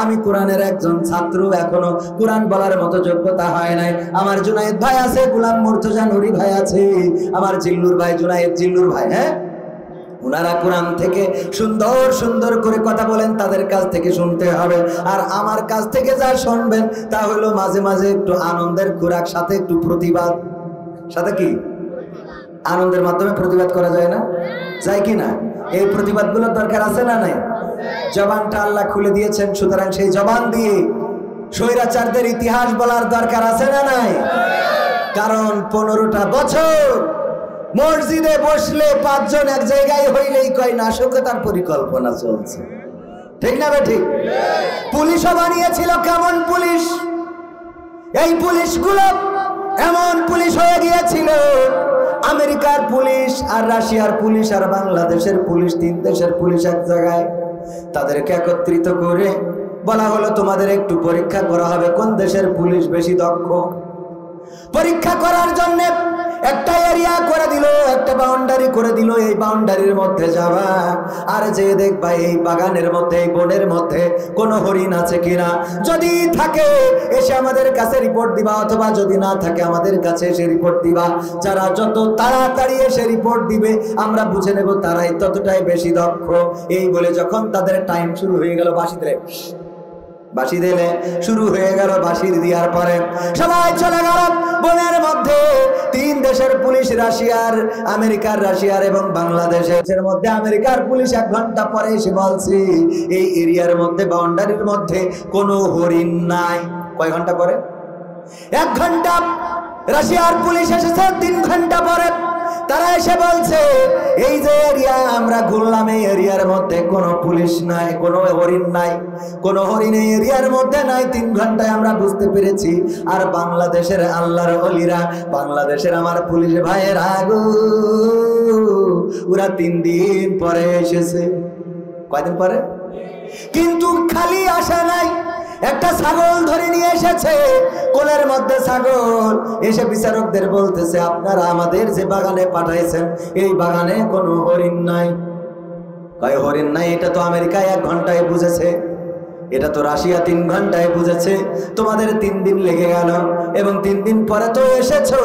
Speaker 1: আমি কোরআনের একজন ছাত্র, এখনো কোরআন বলার মতো যোগ্যতা হয় নাই। আমার জুনায়েদ ভাই আছে, গোলাম মুর্তজা নুরি ভাই আছে, আমার জিল্লুর ভাই জুনায়েদ জিল্লুর ভাই, হ্যাঁ, ওনারা কোরআন থেকে সুন্দর সুন্দর করে কথা বলেন, তাদের কাছ থেকে শুনতে হবে। আর আমার কাছ থেকে যা শুনবেন তা হলো মাঝে মাঝে একটু আনন্দের খোরাক, সাথে একটু প্রতিবাদ। সাথে কি আনন্দের মাধ্যমে প্রতিবাদ করা যায় না? যায় কি না? এই প্রতিবাদগুলোর দরকার আছে না নাই? জবানটা আল্লাহ খুলে দিয়েছেন, সুতরাং সেই জবান দিয়ে স্বৈরাচারদের ইতিহাস বলার দরকার আছে না নাই? কারণ 15টা বছর মসজিদে বসলে 5 জন এক জায়গায় হইলেই কয় নাশকতার পরিকল্পনা চলছে। ঠিক না ঠিক? পুলিশও বানিয়েছিল কেমন পুলিশ, এই পুলিশগুলো এমন পুলিশ হয়ে গিয়েছিল, আমেরিকার পুলিশ আর রাশিয়ার পুলিশ আর বাংলাদেশের পুলিশ, 3 দেশের পুলিশ এক জায়গায়। তাদেরকে একত্রিত করে বলা হলো তোমাদের একটু পরীক্ষা করা হবে কোন দেশের পুলিশ বেশি দক্ষ। পরীক্ষা করার জন্য একটা এরিয়া করে দিল, একটা বাউন্ডারি করে দিল, এই বাউন্ডারির মধ্যে যাবা আর যে দেখবা এই বাগানের মধ্যে, এই বনের মধ্যে কোনো হরিণ আছে কিনা, যদি থাকে এসে আমাদের কাছে রিপোর্ট দিবা, অথবা যদি না থাকে আমাদের কাছে এসে রিপোর্ট দিবা। যারা যত তাড়াতাড়ি এসে রিপোর্ট দিবে আমরা বুঝে নেব তারাই ততটাই বেশি দক্ষ। এই বলে যখন তাদের টাইম শুরু হয়ে গেল, বাঁশি দিলে শুরু হয়ে গেল। বাঁশির দেওয়ার পরে সবাই চলে গেল বনের মধ্যে। 3 দেশের পুলিশ, রাশিয়ার, আমেরিকার, রাশিয়ার এবং বাংলাদেশের মধ্যে আমেরিকার পুলিশ 1 ঘন্টা পরে এসে বলছে এই এরিয়ার মধ্যে, বাউন্ডারির মধ্যে কোনো হরিণ নাই। কয় ঘন্টা পরে? 1 ঘন্টা। রাশিয়ার পুলিশ এসেছে 3 ঘন্টা পরে। তারা এসে বলছে এই যে এরিয়া আমরা ঘুরলাম, এই এরিয়ার মধ্যে কোনো পুলিশ নাই, কোনো হরিণ নাই, কোনো হরিণ এই এরিয়ার মধ্যে নাই। 3 ঘন্টায় আমরা বুঝতে পেরেছি। আর বাংলাদেশের আল্লাহর ওলিরা, বাংলাদেশের আমার পুলিশ ভাইয়েরা গো, ওরা 3 দিন পরে এসেছে। কয়দিন পরে? কিন্তু খালি আসে নাই, একটা ছাগল ধরে নিয়ে এসেছে, কোলের মধ্যে ছাগল। এসে বিচারকদের বলতেছে আপনারা আমাদের যে বাগানে পাঠাইছেন এই বাগানে কোনো হরিণ নাই। কয় হরিণ নাই? এটা তো আমেরিকায় 1 ঘন্টায় বুঝেছে, এটা তো রাশিয়া 3 ঘন্টায় বুঝেছে, তোমাদের 3 দিন লেগে গেল এবং 3 দিন পরে তো এসেছো,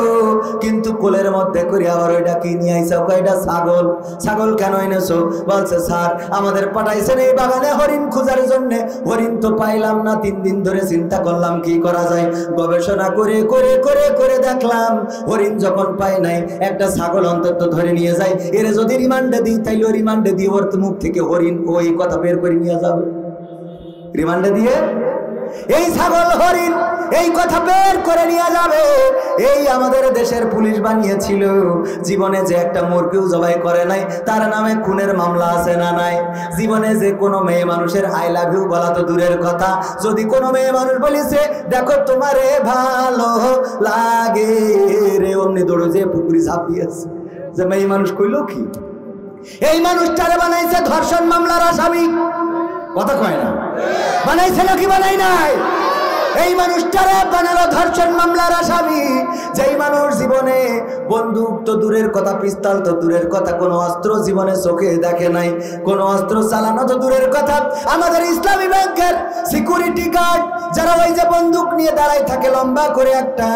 Speaker 1: কিন্তু কোলের মধ্যে করে আবার ওইটা কি নিয়ে আইছো? এটা ছাগল। ছাগল কেন এনেছো? বলছে স্যার আমাদের পাঠাইছেন এই বাগানে হরিণ খোঁজার জন্য, হরিণ তো পাইলাম না। 3 দিন ধরে চিন্তা করলাম কি করা যায়, গবেষণা করে করে করে করে দেখলাম হরিণ যখন পাই নাই, একটা ছাগল অন্তত ধরে নিয়ে যায়, এর যদি রিমান্ডে দিই তাইলে রিমান্ডে দিয়ে ওর মুখ থেকে হরিণ ওই কথা বের করে নিয়ে যাবে। রিমান্ডে দিয়ে এই ছাগল হরিণ এই কথা বের করে নিয়ে যাবে, এই আমাদের দেশের পুলিশ বানিয়েছিল। জীবনে যে একটা মুরগিও জবাই করে নাই, তার নামে খুনের মামলা আছে না নাই? জীবনে যে কোনো মেয়ে মানুষের আই লাভ ইউ বলা তো দূরের কথা, যদি কোনো মেয়ে মানুষ বলিছে দেখো তোমারে ভালো লাগে রে, অমনি দৌড়ে যে পুকুরি ঝাঁপ দিয়েছে। যে মেয়ে মানুষ কইল কি? এই মানুষটারে বানাইছে ধর্ষণ মামলার আসামি। কথা কয় না? বানাইছে নাকি বানাই নাই? এই মানুষটারে বানালো ধর্ষণ মামলার আসামি। যেই মানুষ জীবনে বন্দুক তো দূরের কথা, পিস্তল তো দূরের কথা, কোনো অস্ত্র জীবনে চোখে দেখে নাই, কোনো অস্ত্র চালানো তো দূরের কথা। আমাদের ইসলামী ব্যাংকের সিকিউরিটি গার্ড যারা ওই যে বন্দুক নিয়ে দাঁড়ায় থাকে লম্বা করে একটা,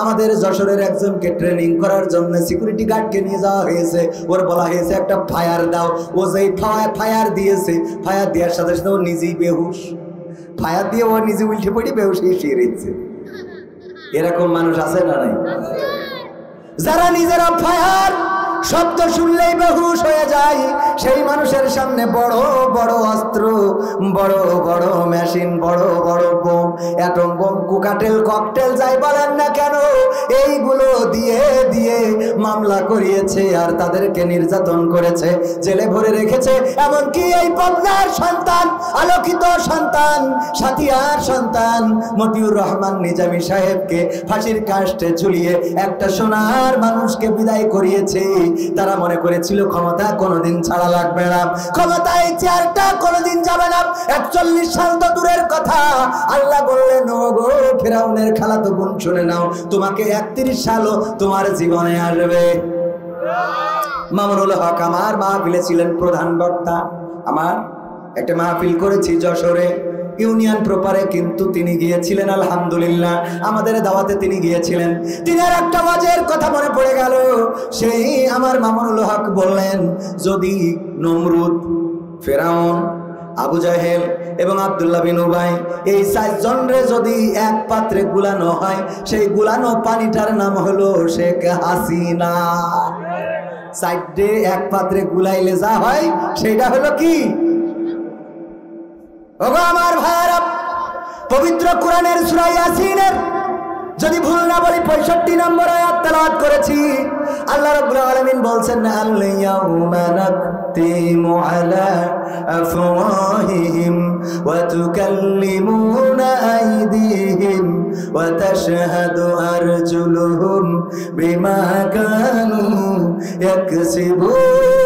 Speaker 1: আমাদের যশোরের একজনকে ট্রেনিং করার জন্য সিকিউরিটি গার্ডকে নিয়ে যাওয়া হয়েছে। ওর বলা হয়েছে একটা ফায়ার দাও। ও যেই ফায়ার দিয়েছে, ফায়ার দেওয়ার সাথে সাথে ও নিজেই বেহুশ। ফায়ার দিয়ে ও নিজে উল্টে পড়ে বেহুশ হয়ে শুয়ে রয়েছে। এরকম মানুষ আছে না নাই? যারা নিজেরা ফায়ার শব্দ শুনলেই বেহুশ হয়ে যায়, সেই মানুষের সামনে বড় বড় অস্ত্র, বড় বড় মেশিন, বড় বড় bomb, atom bomb, cockatiel, cocktail যাই বলেন না কেন, এইগুলো দিয়ে দিয়ে মামলা করিয়েছে আর তাদেরকে নির্যাতন করেছে, জেলে ভরে রেখেছে। এমনকি এই পাবনার সন্তান, আলোকিত সন্তান, সাথিয়ার সন্তান মতিউর রহমান নিজামী সাহেবকে ফাঁসির কাস্টে ঝুলিয়ে একটা সোনার মানুষকে বিদায় করিয়েছে। তারা মনে করেছিল ক্ষমতা কোনোদিন ছাড়া লাগবে না, ক্ষমতায় চেয়ারটা কোনোদিন যাবে না। 41 সাল তো দূরের কথা, আল্লাহ বললেন ও গো ফেরাউনের খালাতো বোন শুনে নাও, তোমাকে 31 সালও তোমার জীবনে আসবে। মামুনুল হক আমার মাহফিলে ছিলেন প্রধান বক্তা। আমার একটা মাহফিল করেছি যশোরে ইউনিয়ন প্রপারে, কিন্তু তিনি গিয়েছিলেন আলহামদুলিল্লাহ, আমাদের দাওয়াতে তিনি গিয়েছিলেন। তিনার একটা ওয়াজের কথা মনে পড়ে গেল। সেই আমার মামুনুল হক বললেন, যদি নমরুদ, ফেরাউন, আবু জাহেল এবং আব্দুল্লাহ বিন উবাই এই 4 জনরে যদি এক পাত্রে গুলানো হয়, সেই গুলানো পানিটার নাম হলো শেখ হাসিনা। সাইডে এক পাত্রে গুলাইলে যা হয় সেটা হলো কি? ওগো আমার ভাইরা, পবিত্র কোরআনের সূরা ইয়াসিনের যদি ভুল না বলি 65 নম্বর আয়াত তেলাওয়াত করেছি। আল্লাহ রাব্বুল আলামিন বলছেন, আল ইয়াউমা নাকতিমু আলা আফওয়াহিহিম ওয়া তুকাল্লিমুনা আইদিহিম ওয়া তাশহাদু আরজুলুহুম বিমা কানু ইয়াকসিবুন।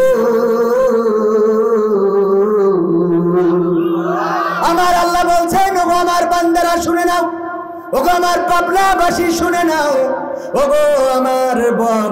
Speaker 1: আমার আল্লাহ বলছেন, ওগো আমার বান্দারা শুনে নাও, ওগো আমার পাবনাবাসী শুনে নাও, ওগো আমার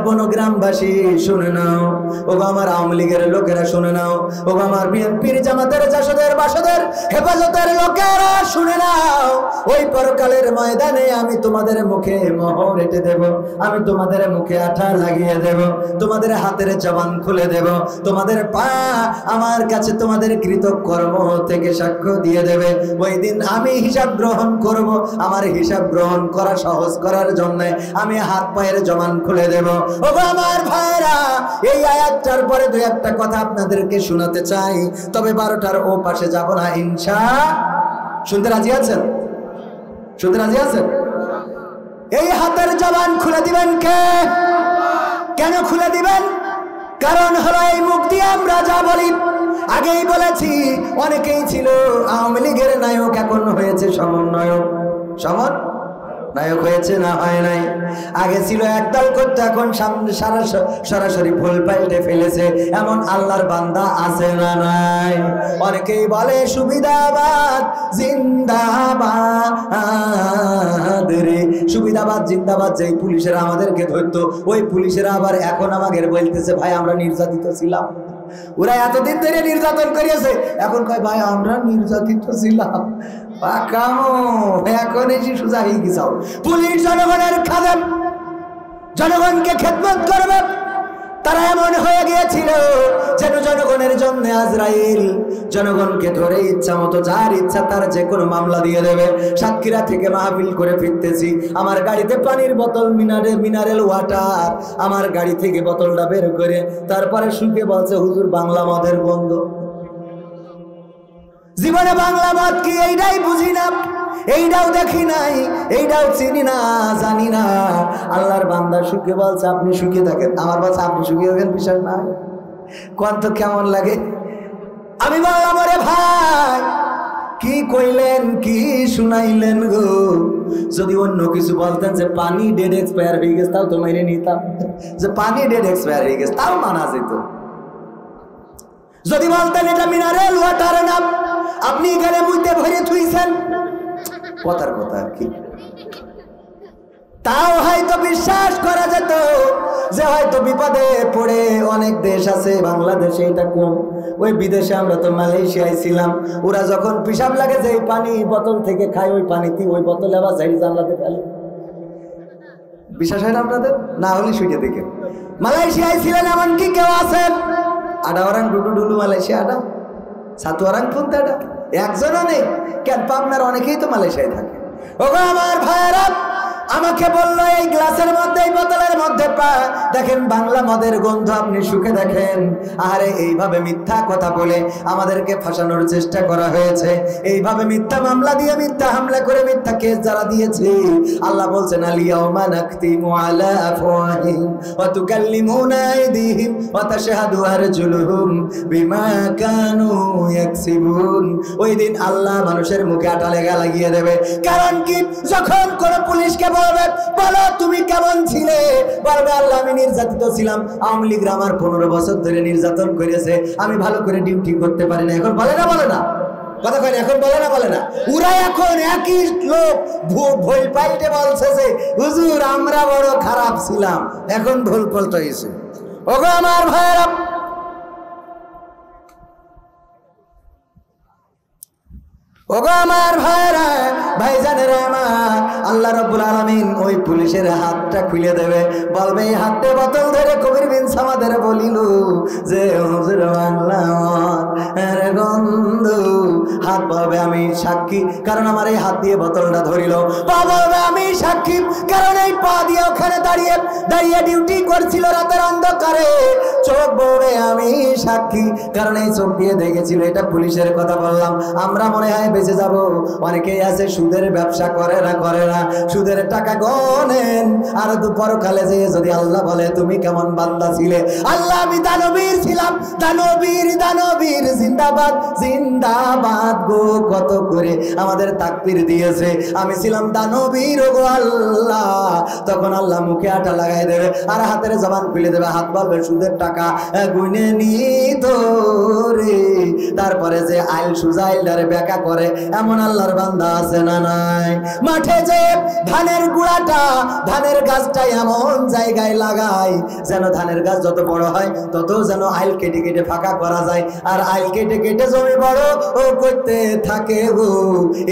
Speaker 1: বনগ্রামবাসী শুনে নাও, ওগো আমার আওয়ামী লীগের লোকেরা শুনে নাও, ওগো আমার বিএনপির জামাতের জাসদের বাসদের হেফাজতের লোকেরা শুনে নাও। ওই পরকালের ময়দানে আমি তোমাদের মুখে মোহর এঁটে দেব, আমি তোমাদের মুখে আঠা লাগিয়ে দেব, তোমাদের হাতের জবান খুলে দেব, তোমাদের পা আমার কাছে তোমাদের কৃতকর্ম থেকে সাক্ষ্য দিয়ে দেবে। ওই দিন আমি হিসাব গ্রহণ করব। আমার হিসাব গ্রহণ করা সহজ করার জন্য আমি হাত পায়ের জবান খুলে দেব। ওগো আমার ভাইরা, এই আয়াতটার পরে দুই একটা কথা আপনাদেরকে শোনাতে চাই, তবে 12টার ও পাশে যাব না ইনশাআল্লাহ। শুনতে রাজি আছেন? শুনতে রাজি আছেন? এই হাতের জবান খুলে দিবেন কে? কেন খুলে দিবেন? কারণ হলো এই মুখ দিয়ে আমরা যা বলি, আগেই বলেছি অনেকেই ছিল আওয়ামী লীগের নায়ক, এখন হয়েছে সমন্বয়ক। নায়ক হয়েছে না হয় নাই? আগে ছিল একদল করতে, এখন সামনে সরাসরি ফুল পাল্টে ফেলেছে। এমন আল্লাহর বান্দা আছে না নাই? অনেকেই বলে সুবিধাবাদ জিন্দাবাদ রে, সুবিধাবাদ জিন্দাবাদ। যেই পুলিশেরা আমাদেরকে ধরতো, ওই পুলিশেরা আবার এখন আমাদের বলতেছে ভাই আমরা নির্যাতিত ছিলাম। ওরা এতদিন ধরে নির্যাতন করিয়েছে, এখন কয় ভাই আমরা নির্যাতিত ছিলাম। এখন এসে সোজা হয়ে গেছাও। পুলিশ জনগণের খাদেম, জনগণকে খেদমত করবে। তারা এমন হয়ে গিয়েছিল যেন জনগণের জন্য আজরাইল। জনগণকে ধরে ইচ্ছা মতো যার ইচ্ছা তার যে কোনো মামলা দিয়ে দেবে। সাতক্ষীরা থেকে মাহফিল করে ফিরতেছি, আমার গাড়িতে পানির বোতল, মিনারেল ওয়াটার, আমার গাড়ি থেকে বোতলটা বের করে তারপরে শুকে বলছে হুজুর বাংলা মদের বন্ধ। জীবনে বাংলা মদ কি এইটাই বুঝি না, এইটাও দেখি নাই, এইটাও চিনি না, জানি না। আল্লাহর বান্দা সুখে বলছে আপনি সুখে থাকেন, আমার বলছে আপনি সুখে থাকেন, বিশ্বাস নাই। কোন তো কেমন লাগে। আমি বললাম ওরে ভাই কি কইলেন, কি শুনাইলেন গো। যদি অন্য কিছু বলতেন যে পানি ডেড এক্সপায়ার হয়ে গেছে, তাও তো মেনে নিতাম, যে পানি ডেড এক্সপায়ার হয়ে গেছে তাও মানা যেত। যদি বলতেন এটা মিনারেল ওয়াটার না, আপনি এখানে মুইতে ভরে থুইছেন, কথার কথা আর কি, তাও হয়তো বিশ্বাস করা যেত যে হয়তো বিপদে পড়ে। অনেক দেশ আছে, বাংলাদেশে এটা কম, ওই বিদেশে আমরা তো মালয়েশিয়ায় ছিলাম, ওরা যখন পিশাব লাগে যে পানি বোতল থেকে খায়, ওই পানিতে ওই বোতলে আবার যাই জানলাতে ফেলে। বিশ্বাস হয় না আপনাদের? না হলে শুইতে দেখে মালয়েশিয়ায় ছিলেন, এমনকি কেউ আছেন আডা orang ডুডু Dulu Malaysia আডা সাতু orang phone আডা একজনও নেই কেন? আপনার অনেকেই তো মালয়েশিয়ায় থাকে। ওগো আমার ভাইয়েরা, আমাকে বললো এই গ্লাসের মধ্যে, এই বোতলের মধ্যে দেখেন বাংলা মদের গন্ধ, আপনি সুখে দেখেন। আরে এইভাবে মিথ্যা কথা বলে আমাদেরকে ফাঁসানোর চেষ্টা করা হয়েছে, এইভাবে মিথ্যা মামলা দিয়ে, মিথ্যা হামলা করে, মিথ্যা কেস যারা দিয়েছে, আল্লাহ বলছেন আল-ইয়াওমা নাখতিমু আলা আফওয়াহিহিম ওয়া তুকাল্লিমুনা আইদিহিম ওয়া তাশহাদু আরজুলুহুম বিমা কানু ইয়াকসিবুন। ওই দিন আল্লাহ মানুষের মুখে আটা লেগা লাগিয়ে দেবে। কারণ কি? যখন কোন পুলিশকে বলবে বলো তুমি কেমন ছিলে, বলবে আল্লাহ আমি নির্যাতিত ছিলাম, আওয়ামী লীগ আমার 15 বছর ধরে নির্যাতন করেছে, আমি ভালো করে ডিউটি করতে পারি না। এখন বলে না, বলে না, কথা কয় না, এখন বলে না, বলে না। ওরা এখন একই লোক ভুল পাল্টে বলছে যে হুজুর আমরা বড় খারাপ ছিলাম, এখন ভুল পাল্টাইছে। ওগো আমার ভাইরা, ওগো আমার ভাইরা, ভাইজানেরা আমার, আল্লাহ রাব্বুল আলামিন ওই পুলিশের হাতটা খুলে দেবে, বলবে এই হাতে বোতল ধরে কবির বিন সামাদের বলিল যে হুজুর আল্লাহর গন্ধ। হাত বলবে আমি সাক্ষী, কারণ আমার এই হাত দিয়ে বোতলটা ধরিল। পা বলবে আমি সাক্ষী, কারণ এই পা দিয়ে ওখানে দাঁড়িয়ে দাঁড়িয়ে ডিউটি করছিল রাতের অন্ধকারে। চোখ বলবে আমি সাক্ষী, কারণ এই চোখ দিয়ে দেখেছিল। এটা পুলিশের কথা বললাম। আমরা মনে হয় বেঁচে যাব। অনেকেই আছে সুদের ব্যবসা করে না, করে না, সুদের টাকা গনেন, আর পরকালে যে যদি আল্লাহ বলে তুমি কেমন বান্দা ছিলে, আল্লাহ আমি দানবীর ছিলাম, দানবীর দানবীর জিন্দাবাদ জিন্দাবাদ গো, কত করে আমাদের তাকবীর দিয়েছে, আমি ছিলাম দানবীর গো আল্লাহ। তখন আল্লাহ মুখে আটা লাগাই দেবে আর হাতের জবান খুলে দেবে, হাত বলবে সুদের টাকা গুনে নিত রে। তারপরে যে আইল সুজাইলদারে বেকা করে এমন আল্লাহর বান্দা আছে না নাই? মাঠে যে ধানের গুড়াটা, ধানের গাছটা এমন জায়গায় লাগায় যেন ধানের গাছ যত বড় হয় তত যেন আইল কেটে কেটে ফাঁকা করা যায়, আর আইল কেটে কেটে জমি বড় ও করতে থাকে গো।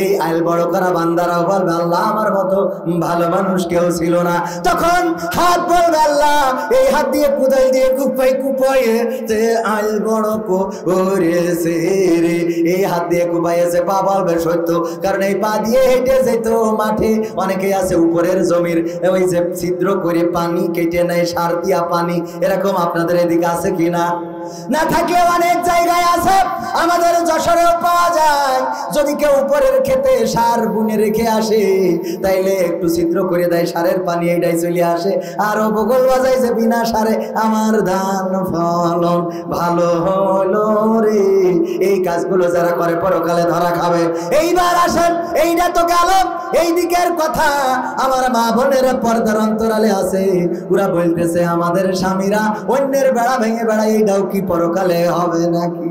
Speaker 1: এই আইল বড় করা বান্দারাও বলবে আল্লাহ আমার মতো ভালো মানুষ কেউ ছিল না। তখন হাত বলবে আল্লাহ এই হাত দিয়ে কুদাল দিয়ে কুপাই কুপাইয়ে যে আইল বড় করেছে রে, এই হাত দিয়ে কুপাইয়েছে। পা বলবে সত্য, কারণ এই পা দিয়ে হেঁটে যেত মাঠে। অনেকে আছে উপরের জমির ওই যে ছিদ্র করে পানি কেটে নেয়, সার দিয়া পানি, এরকম আপনাদের এদিকে আছে কিনা? না থাকলে অনেক জায়গায় আছে, আমাদের যশোরেও পাওয়া যায়। যদি কেউ উপরের খেতে সার বুনে রেখে আসে তাইলে একটু ছিদ্র করে দেয়, সারের পানি এইটাই চলে আসে, আর বগল বাজায় যে বিনা সারে আমার ধান ফলন ভালো হলো রে। এই কাজগুলো যারা করে পরকালে ধরা খাবে। এইবার আসেন, এইটা তো গেল এই দিকের কথা। আমার মা বোনের পর্দার অন্তরালে আছে, ওরা বলতেছে আমাদের স্বামীরা অন্যের বেড়া ভেঙে বেড়ায়, এইটাও কি পরকালে হবে নাকি?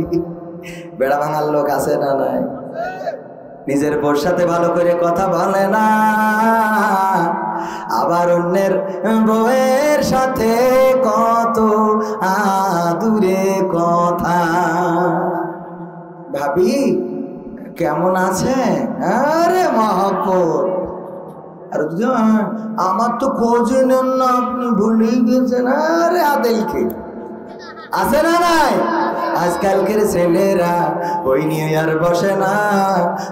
Speaker 1: বেড়া ভাঙার লোক আছে না নাই? নিজের বোর সাথে ভালো করে কথা বলে না, আবার অন্যের বউয়ের সাথে কত আদুরে কথা। ভাবি কেমন আছে? আরে মহব্বত, আর আমার তো খোঁজে নেন না, আপনি ভুলেই গেছেন। আরে আদেলকে আছে না নাই? আজকালকের ছেলেরা বই নিয়ে আর বসে না,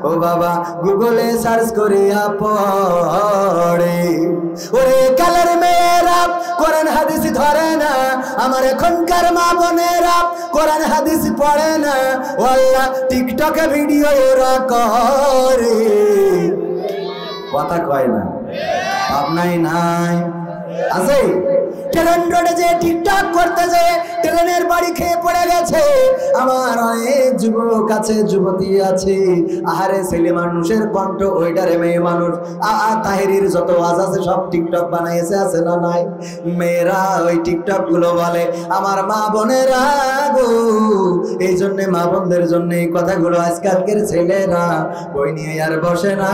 Speaker 1: ও বাবা গুগলে সার্চ করিয়া পড়ে। ওরে কালের মেয়েরা কোরআন হাদিস ধরে না, আমার এখনকার মা বোনেরা কোরআন হাদিস পড়ে না, ও আল্লাহ টিকটকে ভিডিও ওরা করে। কথা কয় না, ভাবনাই নাই আছে। ট্রেন রোডে যে টিকটক করতে যে ট্রেনের বাড়ি খেয়ে পড়ে গেছে। আমার অনেক যুবক আছে, যুবতী আছে, আহারে ছেলে মানুষের কণ্ঠ ওইটারে মেয়ে মানুষ। তাহেরির যত ওয়াজ আছে সব টিকটক বানাইছে, আছে না নাই? মেয়েরা ওই টিকটক গুলো বলে। আমার মা বোনেরা গো, এই জন্যে মা বোনদের জন্য এই কথাগুলো আজকালকের ছেলেরা বই নিয়ে আর বসে না।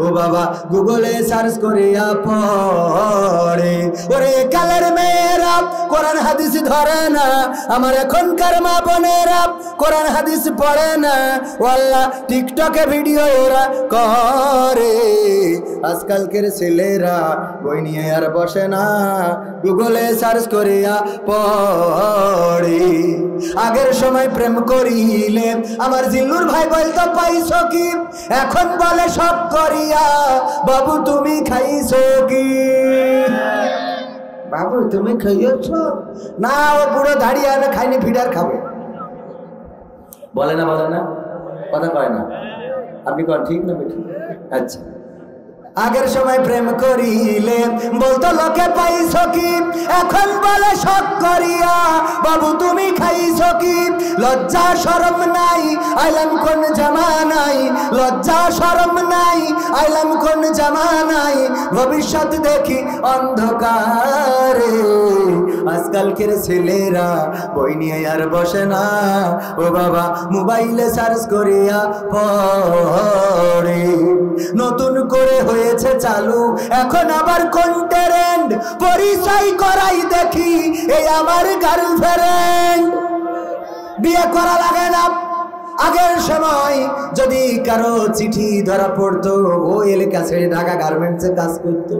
Speaker 1: ও বাবা গুগলে সার্চ করিয়া পড়ে। ওরে কালের মেয়েরা কোরআন হাদিস ধরে না, আমার এখনকার মা বোনেরা কোরআন হাদিস পড়ে না, ও আল্লাহ টিকটকে ভিডিও ওরা করে। আজকালকের ছেলেরা বই নিয়ে আর বসে না, গুগলে সার্চ করিয়া পড়ে। আগের সময় প্রেম করিলে আমার জিল্লুর ভাই বলতো পাইছো কি, এখন বলে সব করিয়া বাবু তুমি খাইছো কি? বাবু তুমি খাইয়েছ না? ও পুরো দাঁড়িয়ে আনে খাইনি, ফিডার খাবে। বলে না, বলে না, কথা কয় না। আপনি কন ঠিক না বেঠিক? আচ্ছা, আগের সময় প্রেম করিলে বলতো লোকে পাইছো কি, এখন বলে শখ করিয়া বাবু তুমি খাইছো কি? লজ্জা শরম নাই, আইলাম কোন জামানাই, লজ্জা শরম নাই, আইলাম কোন জামানাই, ভবিষ্যৎ দেখি অন্ধকারে। আজকালকের ছেলেরা বই নিয়ে আর বসে না, ও বাবা মোবাইলে সার্চ করিয়া পড়ে। নতুন করে হয়েছে চালু এখন আবার কোন ট্রেন্ড, পরিচয় করাই দেখি এই আমার গার্লফ্রেন্ড। বিয়ে করা লাগে না। আগের সময় যদি কারো চিঠি ধরা পড়তো, ও এলাকা ছেড়ে ঢাকা গার্মেন্টসে কাজ করতো,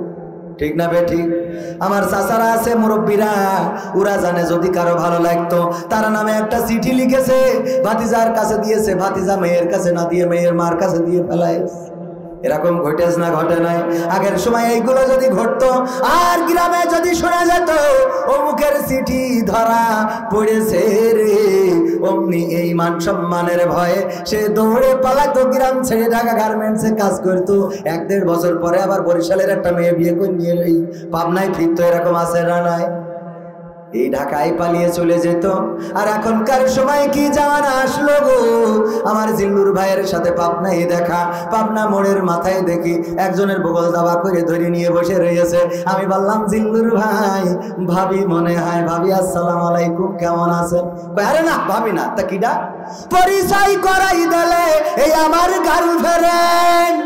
Speaker 1: ঠিক না বে ঠিক? আমার চাচারা আছে, মুরব্বীরা, ওরা জানে যদি কারো ভালো লাগতো তার নামে একটা চিঠি লিখেছে, ভাতিজার কাছে দিয়েছে, ভাতিজা মেয়ের কাছে না দিয়ে মেয়ের মার কাছে দিয়ে ফেলায়। এরকম ঘটেছে না ঘটে নাই? আগের সময় এইগুলো যদি ঘটতো, আর গ্রামে যদি শোনা যেত অমুকের চিঠি ধরা পড়েছে রে, অমনি এই মান সম্মানের ভয়ে সে দৌড়ে পালাতো, গ্রাম ছেড়ে ঢাকা গার্মেন্টসে কাজ করতো। 1-1.5 বছর পরে আবার বরিশালের একটা মেয়ে বিয়ে করে নিয়ে এই পাবনায় ফিরতো। এরকম আছে না নাই? এই ঢাকায় পালিয়ে চলে যেত। আর এখনকার সময় কি জামানা আসলো গো। আমার জিল্লুর ভাইয়ের সাথে পাবনায় দেখা, পাবনা মোড়ের মাথায় দেখি একজনের বগল দাবা করে ধরে নিয়ে বসে রয়েছে। আমি বললাম জিল্লুর ভাই, ভাবি মনে হয়। ভাবি আসসালামু আলাইকুম, কেমন আছেন? আরে না ভাবি না, তা কিডা? পরিচয় করাই দিলে এই আমার গার্লফ্রেন্ড।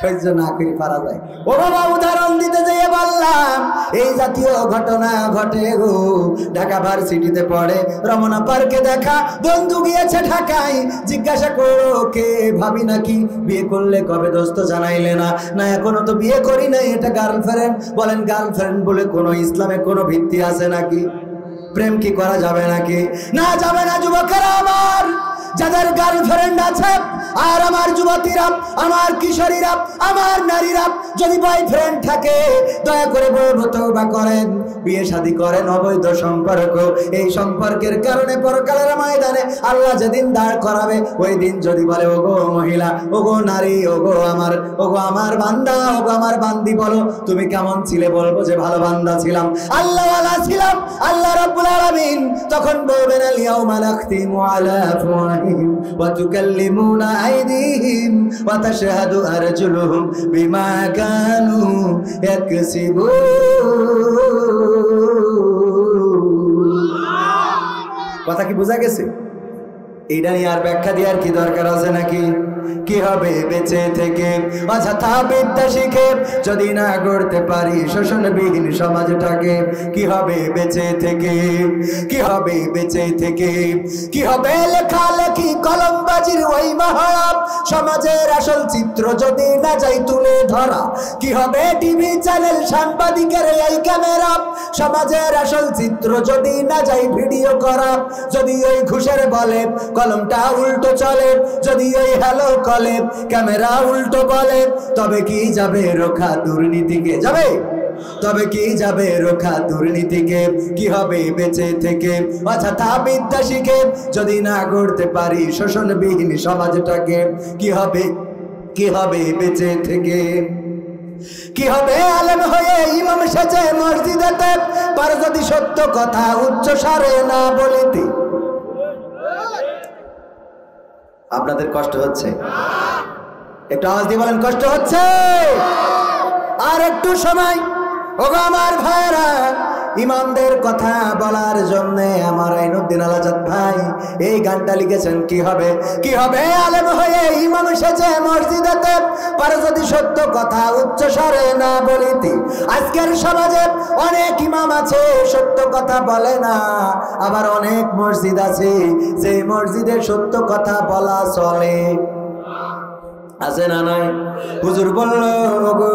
Speaker 1: সহ্য না করে পারা যায়। ও বাবা উদাহরণ দিতে যেয়ে বললাম এই জাতীয় ঘটনা ঘটে গো। ঢাকা ভার্সিটিতে পড়ে, রমনা পার্কে দেখা, বন্ধু গিয়েছে ঢাকায়, জিজ্ঞাসা করো কে? ভাবি নাকি? বিয়ে করলে কবে দোস্ত জানাইলে না? না এখনো তো বিয়ে করি নাই, এটা গার্লফ্রেন্ড। বলেন গার্লফ্রেন্ড বলে কোনো ইসলামে কোনো ভিত্তি আছে নাকি? প্রেম কি করা যাবে নাকি? না যাবে না যুবকেরা আমার। যাদের গার্লফ্রেন্ড আছে আর আমার যুবতীরা, আমার কিশোরীরা, আমার নারীরা যদি বয়ফ্রেন্ড থাকে দয়া করে তওবা করেন, বিয়ে শাদী করেন। অবৈধ সম্পর্ক, এই সম্পর্কের কারণে পরকালের ময়দানে আল্লাহ যেদিন দাঁড় করাবে ওই দিন যদি বলে ওগো মহিলা, ওগো নারী, ওগো আমার বান্দা, ওগো আমার বান্দি, বলো তুমি কেমন ছিলে? বলবো যে ভালো বান্দা ছিলাম, আল্লাহওয়ালা ছিলাম। আল্লাহ রাব্বুল আলামিন তখন বলবেন আল ইয়াউমা নাখতিমু আলা আফওয়াহিহিম ওয়া তুকাল্লিমুনা আইদিহিম ওয়া তাশহাদু আরজুলুহুম বিমা কানু ইয়াকসিবুন। কথা কি বোঝা গেছে? এইটা নিয়ে আর ব্যাখ্যা দেওয়ার কি দরকার আছে নাকি? কি হবে বেঁচে থেকে অযথা বিদ্যা শিখে যদি না গড়তে পারি শোষণবিহীন সমাজটাকে? কি হবে বেঁচে থেকে? কি হবে বেঁচে থেকে? কি হবে লেখালেখি কলমবাজির ওই মহড়া, সমাজের আসল চিত্র যদি না যাই তুলে ধরা? কি হবে টিভি চ্যানেল সাংবাদিকের এই ক্যামেরা, সমাজের আসল চিত্র যদি না যাই ভিডিও করা? যদি ওই ঘুষের বলে কলমটা উল্টো চলে, যদি ওই হ্যালো কলে ক্যামেরা উল্টো বলে, তবে কি যাবে রোখা দুর্নীতিকে? যাবে? তবে কি যাবে রোখা দুর্নীতিকে, কি হবে বেঁচে থেকে অযথা বিদ্যা শিখে, যদি না গড়তে পারি শোষণবিহীন সমাজটাকে, কি হবে বেঁচে থেকে। কি হবে আলেম হয়ে ইমাম সেজে মসজিদেতে, পার যদি সত্য কথা উচ্চ স্বরে না বলিতে। আপনাদের কষ্ট হচ্ছে? একটু আওয়াজ দিয়ে বলেন কষ্ট হচ্ছে? আর একটু সময় ওগো আমার ভাইরা, ইমামদের কথা বলার জন্য আমার আইনুদ্দিন আলাজাদ ভাই এই গানটা লিখেছেন। কি হবে আলেম হয়ে ইমাম সেজে মসজিদেতে, পারে যদি সত্য কথা উচ্চ স্বরে না বলিতে। আজকের সমাজে অনেক ইমাম আছে সত্য কথা বলে না, আবার অনেক মসজিদ আছে যে মসজিদে সত্য কথা বলা চলে। আছে না নাই? হুজুর বলল, ওগো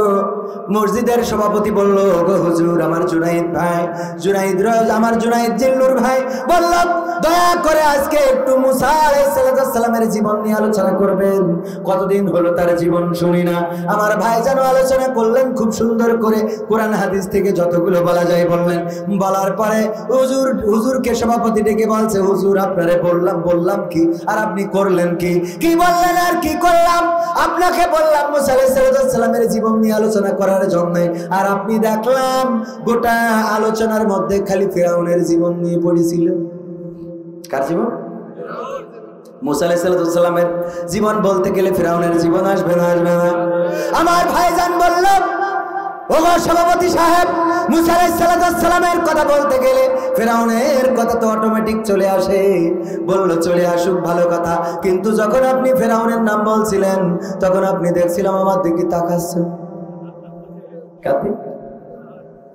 Speaker 1: মসজিদের সভাপতি বলল, ওগো হুজুর আমার জুনাইদ ভাই, আমার জুনাইদ জিল্লুর ভাই বলল, দয়া করে আজকে একটু মুসা আলাইহিস সালামের জীবন নিয়ে আলোচনা করবেন। কতদিন হলো তার জীবন শুনি না। আমার ভাই যেন আলোচনা করলেন খুব সুন্দর করে, কোরআন হাদিস থেকে যতগুলো বলা যায় বললেন। বলার পরে হুজুরকে সভাপতি ডেকে বলছে, হুজুর আপনারে বললাম কি আর আপনি করলেন কি? কি বললেন আর কি করলাম? আপনাকে বললাম মুসা আলাইহিস সালামের জীবন নিয়ে আলোচনা করার জন্য, আর আপনি দেখলাম গোটা আলোচনার মধ্যে খালি ফিরাউনের জীবন নিয়ে পড়েছিল। কার জীবন? মুসা আলাইহিস সালামের জীবন বলতে গেলে ফিরাউনের জীবন আসবে না? আমার ভাইজান বলল, ওগো সভাপতি সাহেব, মুসা আলাইহিস সালামের কথা বলতে গেলে ফিরাউনের কথা তো অটোমেটিক চলে আসে। বলল চলে আসুক, ভালো কথা, কিন্তু যখন আপনি ফিরাউনের নাম বলছিলেন তখন আপনি দেখছিলাম আমার দিকে তাকাচ্ছেন।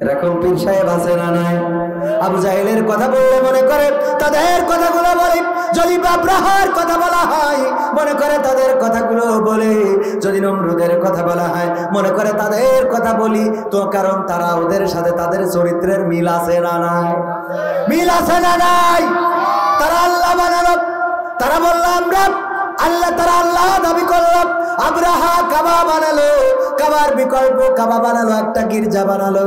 Speaker 1: এরকম পীর সাহেব আছে না নাই? আবু জাহেলের কথা বললে মনে করে তাদের কথাগুলো বলে, যদি আব্রাহার কথা বলা হয় মনে করে তাদের কথাগুলো বলে, যদি নমরুদের কথা বলা হয় মনে করে তাদের কথা বলি। তো কারণ তারা ওদের সাথে তাদের চরিত্রের মিল আছে না নাই? মিল আছে না নাই? তারা আল্লাহ বানালো, তারা বললো আমরা আল্লাহ, তারা আল্লাহ দাবি করলো। আব্রাহা কাবা বানালো, কাবার বিকল্প কাবা বানালো, একটা গির্জা বানালো,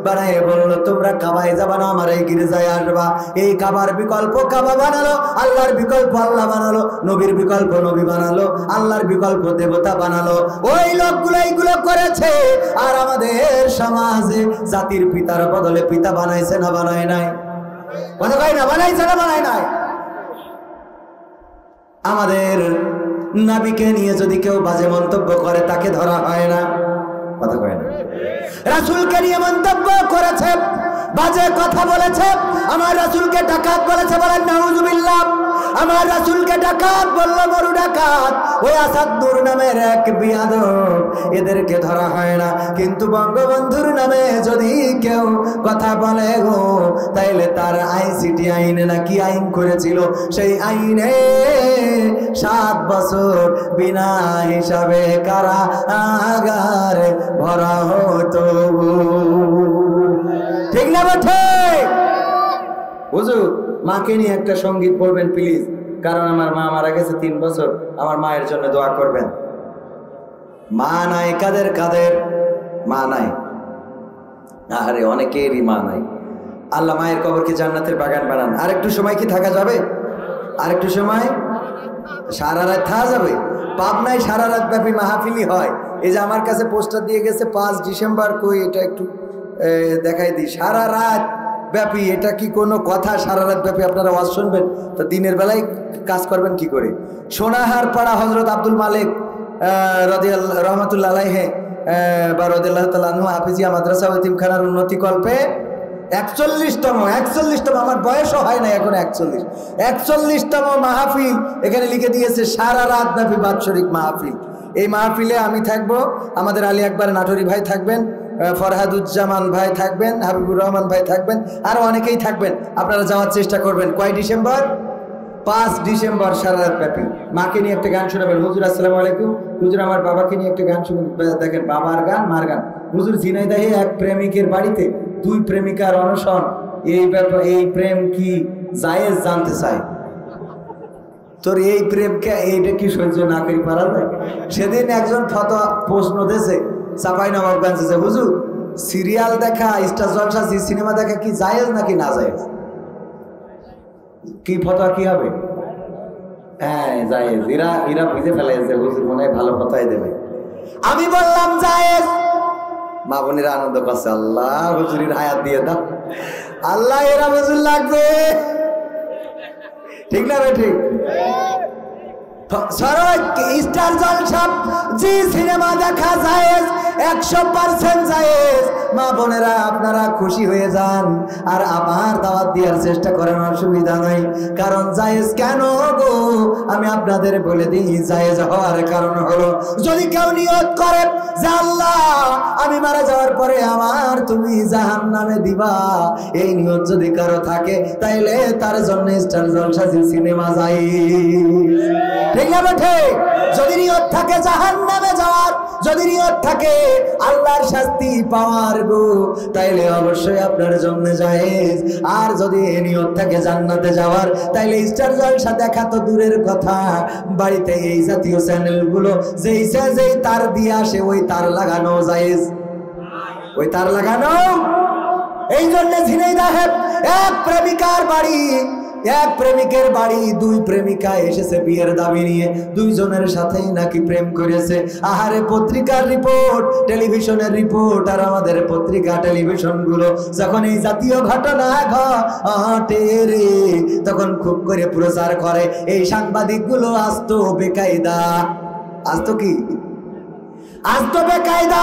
Speaker 1: বানায় বললো তোমরা কাবায় যাবা না, আমার এই গির্জায় আসবা। এই কাবার বিকল্প কাবা বানালো, আল্লাহর বিকল্প আল্লাহ বানালো, নবীর বিকল্প নবী বানালো, আল্লাহর বিকল্প দেবতা বানালো। ওই লোকগুলো এইগুলো করেছে। আর আমাদের সমাজে জাতির পিতার বদলে পিতা বানাইছে না বানায় নাই? কথা কয় না, বানাইছে না বানায় নাই? আমাদের নবীকে নিয়ে যদি কেউ বাজে মন্তব্য করে তাকে ধরা হয় না? কথা কয় না? রাসূলকে নিয়ে মন্তব্য করেছে, বাজে কথা বলেছে, আমার রাসূলকে ডাকাত বলেছে, বলেন নাউজুবিল্লাহ। আমার রাসূলকে ডাকাত বলল, বড় ডাকাত, ওই আসাদুর নামের এক বিয়াদব, এদেরকে ধরা হয় না। কিন্তু বঙ্গবন্ধুর নামে যদি কেউ কথা বলে গো, তাইলে তার আইসিটি আইনে নাকি আইন করেছিল, সেই আইনে 7 বছর বিনা হিসাবে কারাগারে ভরা হতো। ঠিক না বটে? হুজুর মাকে নিয়ে একটা সঙ্গীত পড়বেন প্লিজ, কারণ আমার মা মারা গেছে 3 বছর, আমার মায়ের জন্য দোয়া করবেন। মা নাই কাদের কাদের? মা নাই, আরে অনেকেরই মা নাই। আল্লাহ মায়ের কবরকে জান্নাতের বাগান বানান। আর একটু সময় কি থাকা যাবে? আর একটু সময়? সারা রাত থাকা যাবে? পাবনায় সারা রাত ব্যাপী মাহফিলি হয়। এই যে আমার কাছে পোস্টার দিয়ে গেছে 5 ডিসেম্বর, কই এটা একটু দেখাই দিই। সারা রাত ব্যাপী, এটা কি কোনো কথা? সারা রাত ব্যাপী আপনারা ওয়াজ শুনবেন? তো দিনের বেলায় কাজ করবেন কি করে? সোনাহার পাড়া হযরত আব্দুল মালিক রহমাতুল্লাহ আলাইহি বা রাদিয়াল্লাহু তাআলা আনহু হাফিজিয়া মাদ্রাসা ও এতিমখানার উন্নতি কল্পে 41তম, আমার বয়সও হয় না এখন, 41তম মাহফিল এখানে লিখে দিয়েছে, সারা রাত ব্যাপী বাৎসরিক মাহফিল। এই মাহফিলে আমি থাকবো, আমাদের আলী আকবর নাটোরি ভাই থাকবেন, ফরহাদুজ্জামান ভাই থাকবেন, হাবিবুর রহমান ভাই থাকবেন, আরো অনেকেই থাকবেন। আপনারা যাওয়ার চেষ্টা করবেন। কয় ডিসেম্বর? 5 ডিসেম্বর সারা রাত ব্যাপী। মাকে নিয়ে একটা গান শোনাবেন। হুজুর আসসালামু আলাইকুম। হুজুর আমার বাবাকে নিয়ে একটা গান শুনুন। দেখেন বাবার গান, মার গান। হুজুর ঝিনাইদহে এক প্রেমিকের বাড়িতে 2 প্রেমিকার অনশন। এই প্রেম কি জায়েজ জানতে চাই। তোর এই প্রেমকে এইটা কি সহ্য না করি পারা যায়? সেদিন একজন ফতোয়া প্রশ্ন দিয়েছে চাঁপাইনবাবগঞ্জে, হুজুর সিরিয়াল দেখা, স্টার জলসা, জি সিনেমা দেখা কি জায়েজ নাকি না জায়েজ? কি ফতোয়া কি হবে? হ্যাঁ জায়েজ। এরা বুঝে ফেলাইছে, হুজুর মনে হয় ভালো কথাই দেবে। আমি বললাম জায়েজ। মা বোনেরা আনন্দ করছে, আল্লাহ হুজুরের হায়াত দিয়ে দাও, আল্লাহ এরা হুজুর লাগবে। ঠিক না ভাই? ঠিক। স্টার জলসা, জি সিনেমা দেখা জায়েজ, 100% জায়েজ। মা বোনেরা আপনারা খুশি হয়ে যান, আর আমার দাওয়াত দেওয়ার চেষ্টা করেন, অসুবিধা নাই। কারণ জায়েজ কেন গো, আমি আপনাদের বলে দিই। জায়েজ হওয়ার কারণ হলো, যদি কেউ নিয়ত করে যে আল্লাহ আমি মারা যাওয়ার পরে আমার তুমি জাহান্নামে দিবা, এই নিয়ত যদি কারো থাকে, তাইলে তার জন্য স্টার জলসা, জি সিনেমা জায়েজ। ঠিক না বেঠে? যদি নিয়ত থাকে জাহান্নামে যাওয়ার, যদি নিয়ত থাকে আল্লাহর শাস্তি পাওয়ার গো, তাইলে অবশ্যই আপনার জন্য জায়েজ। আর যদি নিয়ত থাকে জান্নাতে যাওয়ার, তাইলে স্টার জলসা দেখা তো দূরের কথা, বাড়িতে এই জাতীয় চ্যানেলগুলো যেই তার দিয়ে আসে, ওই তার লাগানো জায়েজ, ওই তার লাগানো। এই জন্য ঝিনাইদহে এক প্রেমিকার বাড়ি, এক প্রেমিকের বাড়ি, দুই প্রেমিকা এসেছে বিয়ের দাবি নিয়ে, দুইজনের সাথেই নাকি প্রেম করেছে। আহারে পত্রিকার রিপোর্ট, টেলিভিশনের রিপোর্ট, আর আমাদের পত্রিকা টেলিভিশন গুলো যখন এই জাতীয় ঘটনা ঘটে রে, তখন খুব করে প্রচার করে। এই সাংবাদিক গুলো আস্ত বেকায়দা, আস্ত কি, আস্ত বেকায়দা।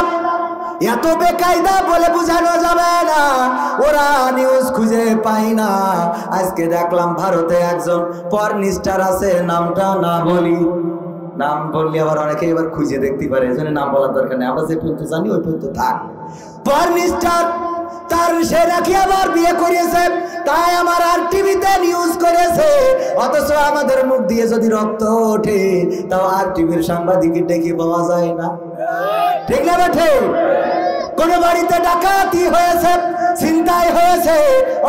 Speaker 1: এত বেকায়দা বলে বোঝানো যাবে না, ওরা নিউজ খুঁজে পাই না। আজকে দেখলাম ভারতে একজন পর্নিস্টার আছে, নামটা না বলি, নাম বললে আবার অনেকে এবার খুঁজে দেখতে পারে, এজন্য নাম বলার দরকার নেই, আমরা যে পর্যন্ত জানি ওই পর্যন্ত থাক। পর্নিস্টার, তার সে নাকি আবার বিয়ে করেছে, তাই আমার আর টিভিতে নিউজ করেছে। অথচ আমাদের মুখ দিয়ে যদি রক্ত ওঠে, তাও আর টিভির সাংবাদিক ডেকে পাওয়া যায় না। ঠিক না বেঠে? কোন বাড়িতে ডাকাতি হয়েছে, ছিনতাই হয়েছে,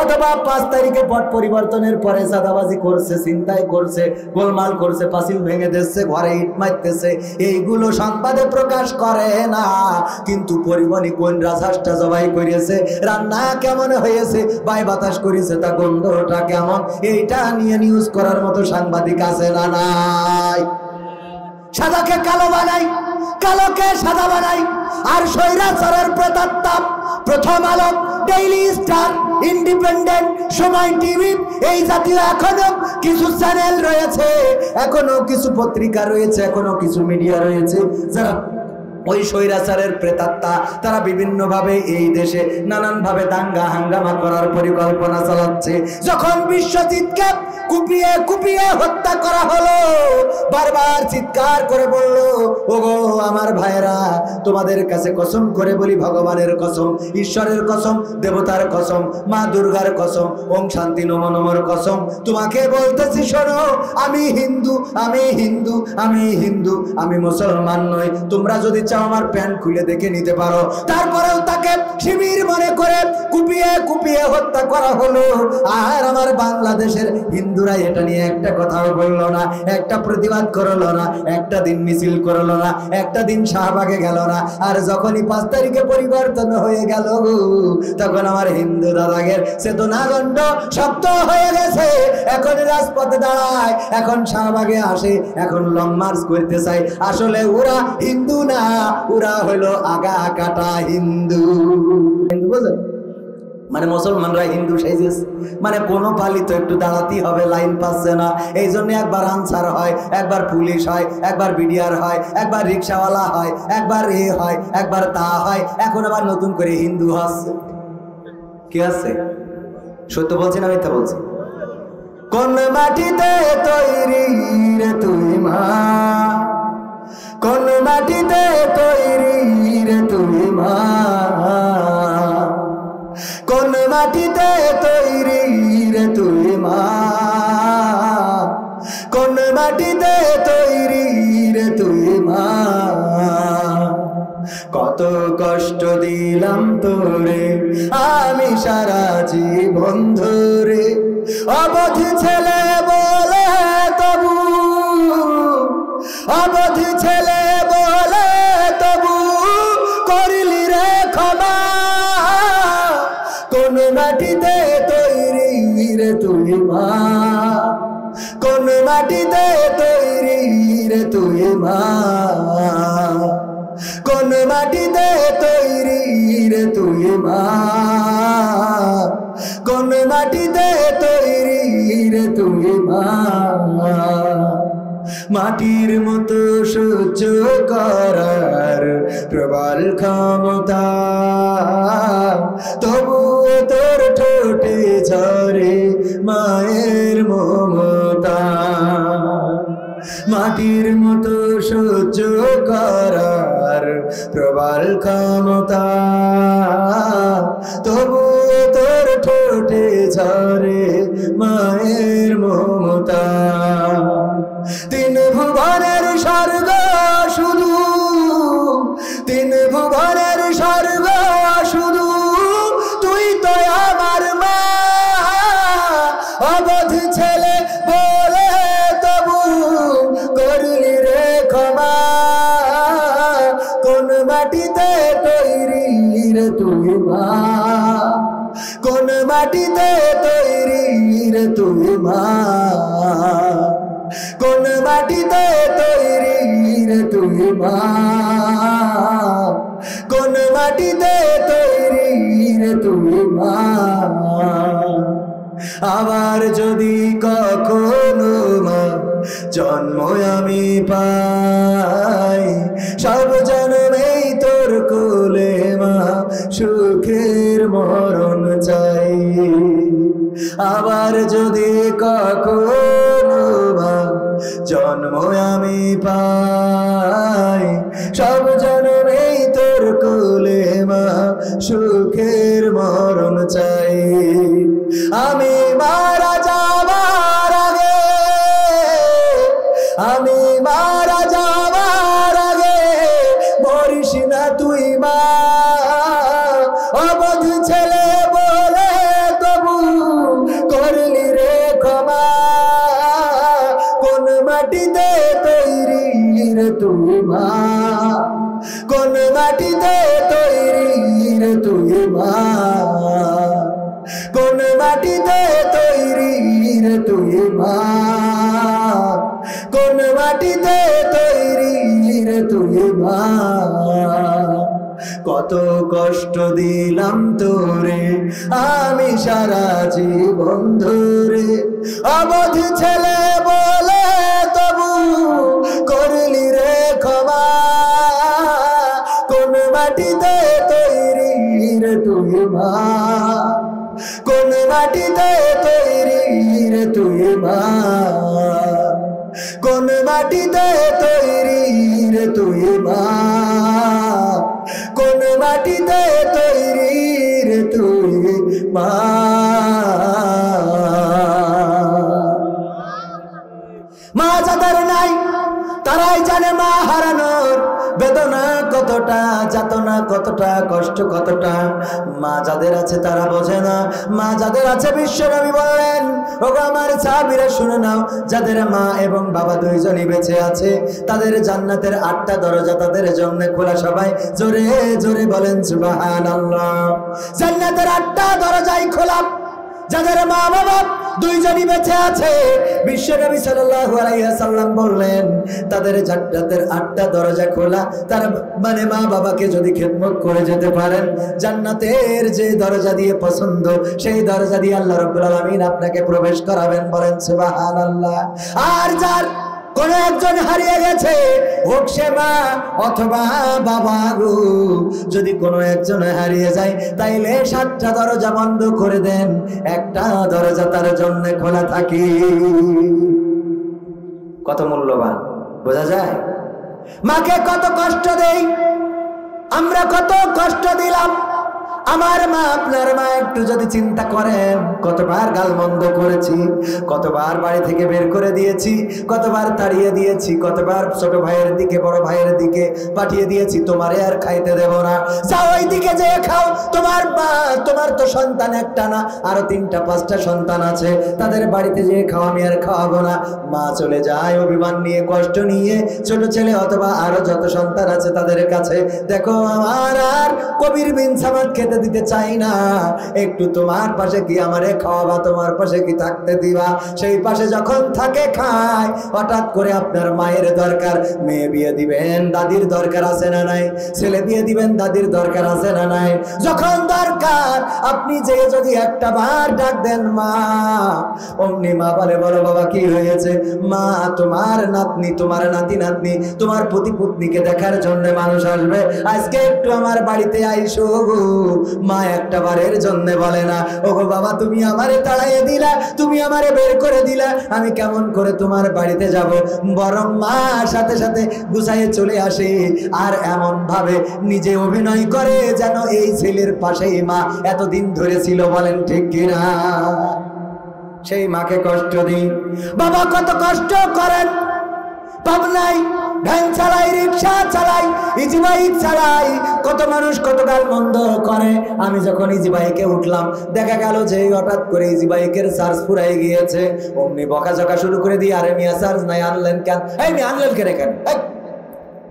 Speaker 1: অথবা 5 তারিখে পট পরিবর্তনের পরে চাঁদাবাজি করছে, ছিনতাই করছে, গোলমাল করছে, পাঁচিল ভেঙে দিচ্ছে, ঘরে ইট মারতেছে, এইগুলো সংবাদে প্রকাশ করে না। কিন্তু পরিমণি কোন রাজহাঁসটা জবাই করেছে, রান্না কেমন হয়েছে, বাই বাতাস করেছে, তা গন্ধটা কেমন, এইটা নিয়ে নিউজ করার মতো সাংবাদিক আছে না নাই? সাদাকে কালো বানাই, কালোকে সাদা বানাই। আর স্বৈরাচারের প্রেতাত্মা প্রথম আলো, ডেইলি স্টার, ইন্ডিপেন্ডেন্ট, সময় টিভি, এই জাতীয় এখনো কিছু চ্যানেল রয়েছে, এখনো কিছু পত্রিকা রয়েছে, এখনো কিছু মিডিয়া রয়েছে, যারা ওই স্বৈরাচারের প্রেতাত্মা, তারা বিভিন্ন ভাবে এই দেশে নানান ভাবে দাঙ্গা হাঙ্গামা করার পরিকল্পনা চালাচ্ছে। যখন বিশ্বজিৎকে কুপিয়ে কুপিয়ে হত্যা করা হলো, বারবার চিৎকার করে বলল, ওগো আমার ভাইরা, তোমাদের কাছে কসম করে বলি, ভগবানের কসম, ঈশ্বরের কসম, দেবতার কসম, মা দুর্গার কসম, ওম শান্তি নমঃ নমঃর কসম, তোমাকে বলতেছি শোনো, আমি হিন্দু, আমি হিন্দু, আমি হিন্দু, আমি মুসলমান নই। তোমরা যদি চাও আমার প্যান্ট খুলে দেখে নিতে পারো। তারপরেও তাকে শিবির মনে করে কুপিয়ে কুপিয়ে হত্যা করা হলো। আর আমার বাংলাদেশের হিন্দুরা এটা নিয়ে একটা কথাও বললো না, একটা প্রতিবাদ করলো না, একটা দিন মিছিল করলো না, একটা দিন শাহবাগে গেল না। আর যখনই 5 তারিখে পরিবর্তন হয়ে গেল, তখন আমার হিন্দু দাদাগের চেতনাগণ্ড শক্ত হয়ে গেছে। এখন রাজপথে দাঁড়ায়, এখন শাহবাগে আসে, এখন লং মার্চ করতে চায়। আসলে ওরা হিন্দু না, ওরা হলো আগা কাটা হিন্দু। হিন্দু বুঝলেন? মানে মুসলমানরা হিন্দু সাইজেছে, মানে কোনো পালিত একটু দাঁড়াতেই হবে, লাইন পাচ্ছে না। এই জন্য একবার আনসার হয়, একবার পুলিশ হয়, একবার বিডিআর হয়, একবার রিক্সাওয়ালা হয়, একবার এ হয়, একবার তা হয়। এখন আবার নতুন করে হিন্দু হচ্ছে। কি আছে? সত্য বলছি না মিথ্যা বলছি? কোন মাটিতে তৈরি রে তুই মা, কোন মাটিতে তৈরি রে তুই মা, কোন মাটিতে তৈরি রে তুই মা, কোন মাটিতে তৈরি রে তুই মা। কত কষ্ট দিলাম তোরে আমি সারা জীবন ধরে, অবধি ছেলে বলে তবু, অবধি ছেলে বলে তবু, করিলি রে ক্ষমা। রে তুই মা, কোন মাটিতে তৈরি রে তুই মা, মাটির মতো সহ্য করার প্রবল ক্ষমতা, তবুও তোর ঠোঁটে ঝরে মায়ের মমতা, মাটির মতো সহ্য করার প্রবল ক্ষমতা, তবুও তোর ঠোঁটে ঝরে মায়ের মমতা। তিন ভুবনের স্বর্গ শুধু, তিন ভুবনের স্বর্গ শুধু, তুই তো আমার মা, অবধ ছেলে বলে তবু করলি রে ক্ষমা, কোন মাটিতে তৈরি রে তুই মা, কোন মাটিতে তৈরি রে তুই মা, কোন মাটিতে তৈরি রে তুই মা, কোন মাটিতে তৈরি রে তুই মা। আবার যদি কখনো মা জন্ম আমি পাই, সব জন্মেই তোর কোলে মা সুখের মরণ চাই। আবার যদি কখনো মা জন্ম আমি পাই, সব জন্মেই তোর কোলে মা সুখের মরণ চাই। আমি মারা যাবার আগে, আমি মারা যাবার আগে মরিস না তুই মা, অবধ ছেলে বলে তবু করলি রে ক্ষমা, কোন মাটিতে তৈরি রে তুই মা, কোন মাটিতে তৈরি রে তুই মা, কোন মাটিতে তৈরি রে তুই মা, কোন মাটিতে তৈরি রে তুই মা। কত কষ্ট দিলাম তোরে আমি সারা জীবন ধরে, অবধ ছেলে বলে তবু করলি রে ক্ষমা, কোন মাটিতে তৈরি রে তুই মা, কোন মাটিতে তৈরি রে তুই মা, কোন মাটিতে তৈরি রে তুই মা, কোন মাটিতে তৈরি রে তুই মা। মা যাদের নাই তারাই জানে মা হারানোর বেদনা কতটা, যাতনা কতটা, কষ্ট কতটা। মা যাদের আছে তারা বোঝে না, মা যাদের আছে বিশ্বনবী বললেন, ওগো আমার সাহাবীরা শুনে নাও, যাদের মা এবং বাবা দুইজনই বেঁচে আছে তাদের জান্নাতের 8টা দরজা তাদের জন্য খোলা। সবাই জোরে জোরে বলেন সুবহানাল্লাহ। জান্নাতের 8টা দরজাই খোলা। যাদের মা বাবা দুইজনই বেঁচে আছে, বিশ্বনবী সাল্লাল্লাহু আলাইহি ওয়াসাল্লাম বললেন তাদের জান্নাতের 8টা দরজা খোলা। তার মানে মা বাবাকে যদি খেদমত করে যেতে পারেন, জান্নাতের যে দরজা দিয়ে পছন্দ সেই দরজা দিয়ে আল্লাহ রাব্বুল আলামিন আপনাকে প্রবেশ করাবেন। বলেন সুবহানাল্লাহ। আর যার কোন একজন হারিয়ে গেছে, হোক সে মা অথবা বাবা গো, যদি কোনো একজন হারিয়ে যায় তাইলে 7টা দরজা বন্ধ করে দেন, একটা দরজা তার জন্য খোলা থাকে। কত মূল্যবান বোঝা যায়? মাকে কত কষ্ট দেই আমরা, কত কষ্ট দিলাম। আমার মা আপনার মা একটু যদি চিন্তা করেন, কতবার গালমন্দ করেছি, কতবার বাড়ি থেকে বের করে দিয়েছি, কতবার তাড়িয়ে দিয়েছি, কতবার ছোট ভাইয়ের দিকে বড় ভাইয়ের দিকে পাঠিয়ে দিয়েছি, তোমারে আর খাইতে দেব না, যাও ওই দিকে যেয়ে খাও। তোমার মা, তোমার তো সন্তান একটা না, আরো 3টা 5টা সন্তান আছে, তাদের বাড়িতে যেয়ে খাও, আমি আর খাওয়াবো না। মা চলে যায় অভিমান নিয়ে, কষ্ট নিয়ে, ছোট ছেলে অথবা আরো যত সন্তান আছে তাদের কাছে। দেখো আমার আর কবির বিন সামাদ খেতে খেতে দিতে চাই না, একটু তোমার পাশে কি আমারে খাওয়াবা, তোমার পাশে কি থাকতে দিবা? সেই পাশে যখন থাকে খায়, হঠাৎ করে আপনার মায়ের দরকার, মেয়ে বিয়ে দিবেন দাদির দরকার আছে না নাই? ছেলে বিয়ে দিবেন দাদির দরকার আছে না নাই? যখন দরকার আপনি যে যদি একটা বার ডাক দেন মা, অমনি মা বলে বলো বাবা কি হয়েছে? মা তোমার নাতনি, তোমার নাতি নাতনি, তোমার পতি পত্নীকে দেখার জন্য মানুষ আসবে, আজকে একটু আমার বাড়িতে আইসো গো। মা একটা বারের জন্য বলে না ওগো বাবা তুমি আমারে তাড়াইয়ে দিলা, তুমি আমারে বের করে দিলা, আমি কেমন করে তোমার বাড়িতে যাব? বরং মা সাথে সাথে গুছাইয়ে চলে আসে, আর এমন ভাবে নিজে অভিনয় করে যেন এই ছেলের পাশেই মা এতদিন ধরে ছিল। বলেন ঠিক কিনা? সেই মাকে কষ্ট দিই। বাবা কত কষ্ট করেন, পাবনায় ভ্যান চালাই, রিক্সা চালাই, ইজি বাইক চালাই, কত মানুষ কত গাল মন্দ করে। আমি যখন ইজি বাইকে উঠলাম, দেখা গেল যে হঠাৎ করে ইজি বাইকের চার্জ ফুরাই গিয়েছে। অমনি বকাঝকা শুরু করে দিয়ে, আরে মিয়া চার্জ নাই, আনলেন কেন? এই মিয়া আনলেন কেন?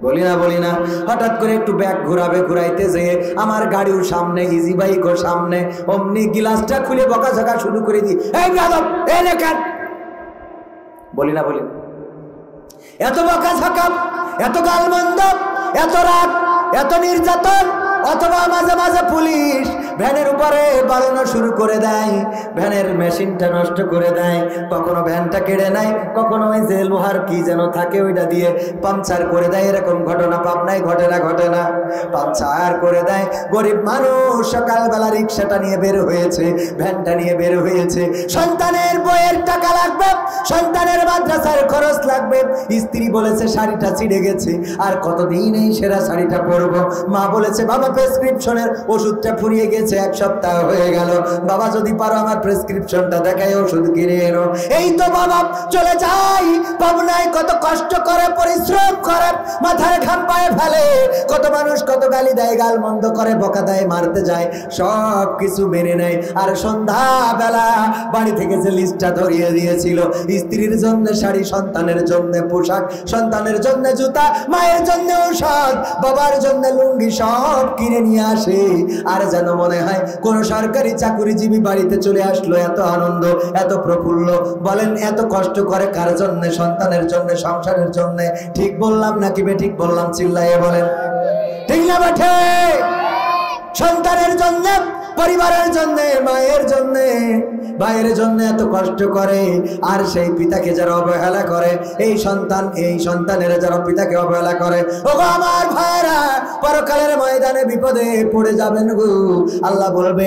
Speaker 1: বলি না। হঠাৎ করে একটু ব্যাগ ঘুরাবে, ঘুরাইতে যেয়ে আমার গাড়ির সামনে, ইজি বাইকের সামনে, অমনি গিলাসটা খুলে বকাঝকা শুরু করে দিই, এই যাদব এই কেন? বলি না। এত বকাঝকা, এত গালমন্দ, এত রাগ, এত নির্যাতন, অথবা মাঝে মাঝে পুলিশ ভ্যানের উপরে বাড়ানো শুরু করে দেয়, ভ্যানের মেশিনটা নষ্ট করে দেয়, কখনো ভ্যানটা কেড়ে নেয়, কখনো ওই যে লোহার কি যেন থাকে ওইটা দিয়ে পাংচার করে দেয়। এরকম ঘটনা পাবনায় ঘটে না? পাংচার করে দেয়। গরিব মানুষ সকালবেলা রিক্সাটা নিয়ে বের হয়েছে, ভ্যানটা নিয়ে বের হয়েছে, সন্তানের বইয়ের টাকা লাগবে, সন্তানের মাদ্রাসার খরচ লাগবে, স্ত্রী বলেছে শাড়িটা ছিঁড়ে গেছে, আর কতদিন এই সেরা শাড়িটা পরবো, মা বলেছে বাবা প্রেসক্রিপশনের ওষুধটা ফুরিয়ে গেছে, এক সপ্তাহ হয়ে গেল, বাবা যদি পারো আমার প্রেসক্রিপশনটা দেখাই ওষুধ কিনে এনো। এই তো বাবা চলে যাই পাবনায়, কত কষ্ট করে পরিশ্রম করে, মাথায় ঘাম পায়ে ফেলে, কত মানুষ কত গালি দেয়, গাল মন্দ করে, বকা দেয়, মারতে যায়, সব কিছু মেনে নেয়। আর সন্ধ্যা বেলা বাড়ি থেকে যে লিস্টটা ধরিয়ে দিয়েছিল, স্ত্রীর জন্য শাড়ি, সন্তানের জন্য পোশাক, সন্তানের জন্য জুতা, মায়ের জন্য ঔষধ, বাবার জন্য লুঙ্গি, সব কিনে নিয়ে আসে। আর যেন মনে হয় কোন সরকারি চাকুরিজীবী বাড়িতে চলে আসলো। এত আনন্দ, এত প্রফুল্ল। বলেন এত কষ্ট করে কার জন্য? সন্তানের জন্য, সংসারের জন্য। ঠিক বললাম নাকি বেঠিক বললাম? চিল্লাইয়ে বলেন ঠিক না বেঠে? সন্তানের জন্য, পরিবারের জন্য, মায়ের জন্য, ভাইয়ের জন্য এত কষ্ট করে। আর সেই পিতাকে যারা অবহেলা করে, এই সন্তানের যারা পিতাকে অবহেলা করে, ওগো আমার ভাইরা, পরকালের ময়দানে বিপদে পড়ে যাবেন গো। আল্লাহ বলবে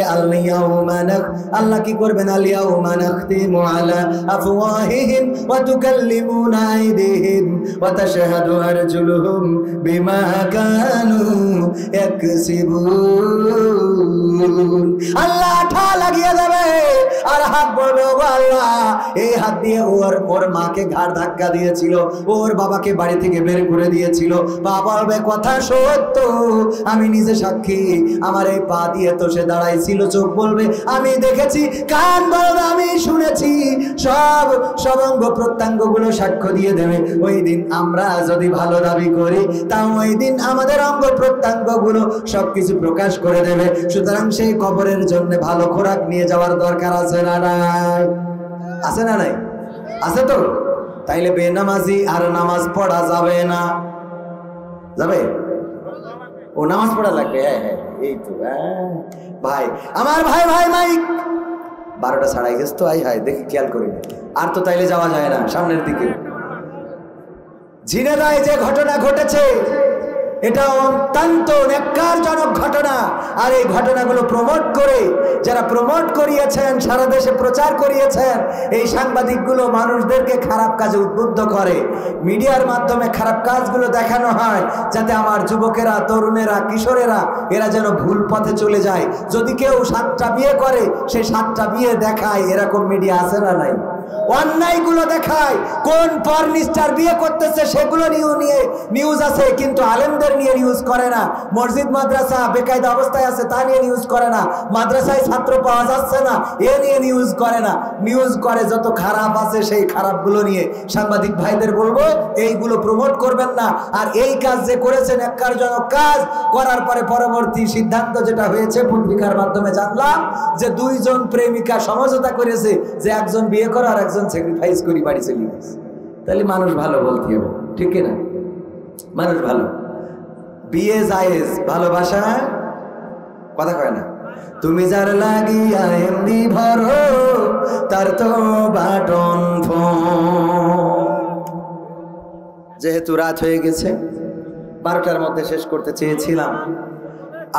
Speaker 1: আল্লাহ কি করবেন? আলিয়াউমা নাখতিমু আলা আফওয়াহিহিম ওয়া তুকাল্লিমুনা আইদিহিম ওয়া তাশহাদু আরজুলুহুম বিমা কানু ইয়াকসিবুন। আল্লাহ আঠা লাগিয়ে দেবে, আর হাত বলবে ওগো আল্লাহ, এই হাত দিয়ে ওর মাকে ঘাড় ধাক্কা দিয়েছিল, ওর বাবাকে বাড়ি থেকে বের করে দিয়েছিল। পা বলবে কথা সত্য, আমি নিজে সাক্ষী, আমার এই পা দিয়ে তো সে দাঁড়াইছিল। চোখ বলবে আমি দেখেছি, কান বলবে আমি শুনেছি, সব অঙ্গ প্রত্যঙ্গ গুলো সাক্ষ্য দিয়ে দেবে। ওই দিন আমরা যদি ভালো দাবি করি, তাও ওই দিন আমাদের অঙ্গ প্রত্যঙ্গ গুলো সবকিছু প্রকাশ করে দেবে। সুতরাং সেই কবরের জন্য ভালো খোরাক নিয়ে যাওয়ার দরকার আছে না নাই? আছে না নাই? আছে তো? তাইলে বেনামাজি আর নামাজ পড়া যাবে না? যাবে? ও নামাজ পড়া লাগবে। হ্যাঁ, এই তো ভাই আমার, ভাই মাইক 12টা ছাড়াই গেছে তো। হাই দেখি খেয়াল করিনি আর তো, তাইলে যাওয়া যায় না সামনের দিকে। ঝিনাইদহে যে ঘটনা ঘটেছে, এটা অত্যন্ত ন্যাক্কারজনক ঘটনা। আর এই ঘটনাগুলো প্রমোট করে, যারা প্রমোট করিয়েছেন, সারা দেশে প্রচার করিয়েছেন, এই সাংবাদিকগুলো মানুষদেরকে খারাপ কাজে উদ্বুদ্ধ করে। মিডিয়ার মাধ্যমে খারাপ কাজগুলো দেখানো হয়, যাতে আমার যুবকেরা, তরুণেরা, কিশোরেরা এরা যেন ভুল পথে চলে যায়। যদি কেউ 7টা বিয়ে করে, সে 7টা বিয়ে দেখায়, এরকম মিডিয়া আছে না নাই? অন্যায়গুলো দেখায়, কোন পরনিষ্ঠার বিয়ে করতেছে সেগুলো নিয়ে নিউজ আছে, কিন্তু আলেমদের নিয়ে নিউজ করে না। মসজিদ মাদ্রাসা বেকায়দা অবস্থায় আছে, তা নিয়ে নিউজ করে না। মাদ্রাসায় ছাত্র পাওয়া যাচ্ছে না, এ নিয়ে নিউজ করে না। নিউজ করে যত খারাপ আছে সেই খারাপগুলো নিয়ে সাংবাদিক ভাইদের বলবো এইগুলো প্রমোট করবেন না। আর এই কাজ যে করেছেন ন্যাক্কারজনক কাজ করার পরে পরবর্তী সিদ্ধান্ত যেটা হয়েছে পত্রিকার মাধ্যমে জানলাম যে দুইজন প্রেমিকা সমঝোতা করেছে যে একজন বিয়ে করো আর একজন স্যাক্রিফাইস করি বাড়ি চলে গেছে। তাহলে মানুষ ভালো বলতে হবে, ঠিক না? মানুষ ভালো, বিয়ে জায়েজ, ভালোবাসা কথা কয় না। তুমি যার লাগিয়া এমনি ভরো তার তো বাটন ফোন। যেহেতু রাত হয়ে গেছে 12টার মধ্যে শেষ করতে চেয়েছিলাম,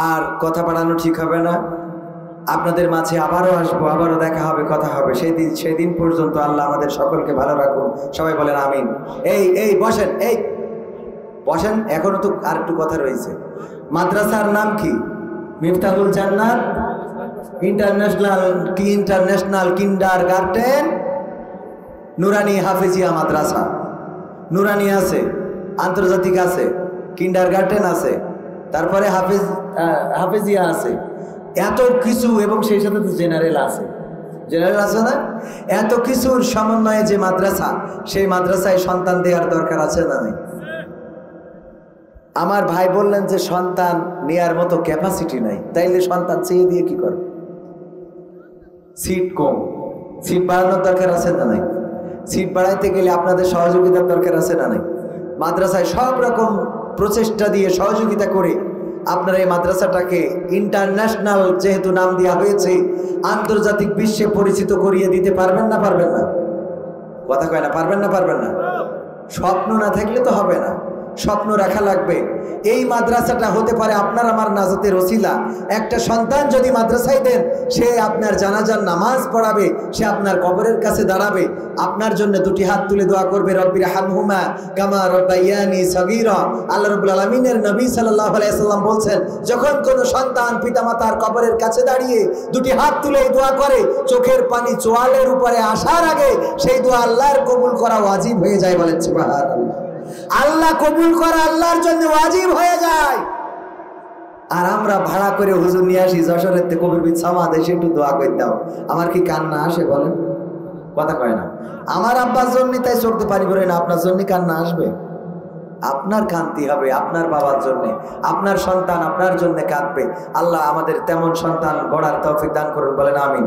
Speaker 1: আর কথা বাড়ানো ঠিক হবে না। আপনাদের মাঝে আবারও আসবো, আবারও দেখা হবে, কথা হবে। সেদিন পর্যন্ত আল্লাহ আমাদের সকলকে ভালো রাখুন। সবাই বলেন আমিন। এই বসেন, বসেন, এখনো তো আর একটু কথা রয়েছে। মাদ্রাসার নাম কি? মিফতাহুল জান্নাত ইন্টারন্যাশনাল কিন্ডারগার্টেন নুরানি হাফেজিয়া মাদ্রাসা। নুরানি আছে, আন্তর্জাতিক আছে, কিন্ডারগার্টেন আছে, তারপরে হাফেজিয়া আছে, এত কিছু, এবং সেই সাথে তো জেনারেল আছে। জেনারেল আছে না? এত কিছুর সমন্বয়ে যে মাদ্রাসা, সেই মাদ্রাসায় সন্তান দেওয়ার দরকার আছে না নাই? আমার ভাই বললেন যে সন্তান নেয়ার মতো ক্যাপাসিটি নাই, তাইলে সন্তান চেয়ে দিয়ে কি করবে? সিট কম, সিট বাড়ানোর দরকার আছে না নাই? সিট বাড়াইতে গেলে আপনাদের সহযোগিতার দরকার আছে না নাই? মাদ্রাসায় সব রকম প্রচেষ্টা দিয়ে সহযোগিতা করে আপনারা এই মাদ্রাসাটাকে ইন্টারন্যাশনাল যেহেতু নাম দেওয়া হয়েছে, আন্তর্জাতিক বিশ্বে পরিচিত করিয়ে দিতে পারবেন না? পারবেন না? কথা কয় না, পারবেন না? পারবেন না? স্বপ্ন না থাকলে তো হবে না, স্বপ্ন রাখা লাগবে। এই মাদ্রাসাটা হতে পারে আপনার আমার নাজাতের ওসিলা। একটা সন্তান যদি মাদ্রাসায় দেন, সে আপনার জানাজার নামাজ পড়াবে, সে আপনার কবরের কাছে দাঁড়াবে, আপনার জন্য দুটি হাত তুলে দোয়া করবে, রব্বির হামহুমা কামা রব্বায়ানি সগীরা। আল্লাহ রাব্বুল আলামিনের নবী সাল্লাল্লাহু আলাইহি ওয়াসাল্লাম বলছেন, যখন কোনো সন্তান পিতামাতার কবরের কাছে দাঁড়িয়ে দুটি হাত তুলে দোয়া করে, চোখের পানি চোয়ালের উপরে আসার আগে সেই দোয়া আল্লাহর কবুল করা ওয়াজিব হয়ে যায়। বলেন সুবহানাল্লাহ। আল্লাহ কবুল করা আল্লাহর জন্য ওয়াজিব হয়ে যায়। আর আমরা ভাড়া করে হুজুর নিয়ে আসি যশোরের থেকে, কবির বিন সামাদ এসে একটু দোয়া করে দাও, আমার কি কান্না আসে? বলেন, কথা কয় না। আমার আব্বার জন্য তাই চলতে পারি বলে না, আপনার জন্য কান্না আসবে? আপনার কান্তি হবে আপনার বাবার জন্য, আপনার সন্তান আপনার জন্য কাঁদবে। আল্লাহ আমাদের তেমন সন্তান গড়ার তৌফিক দান করুন, বলেন আমিন।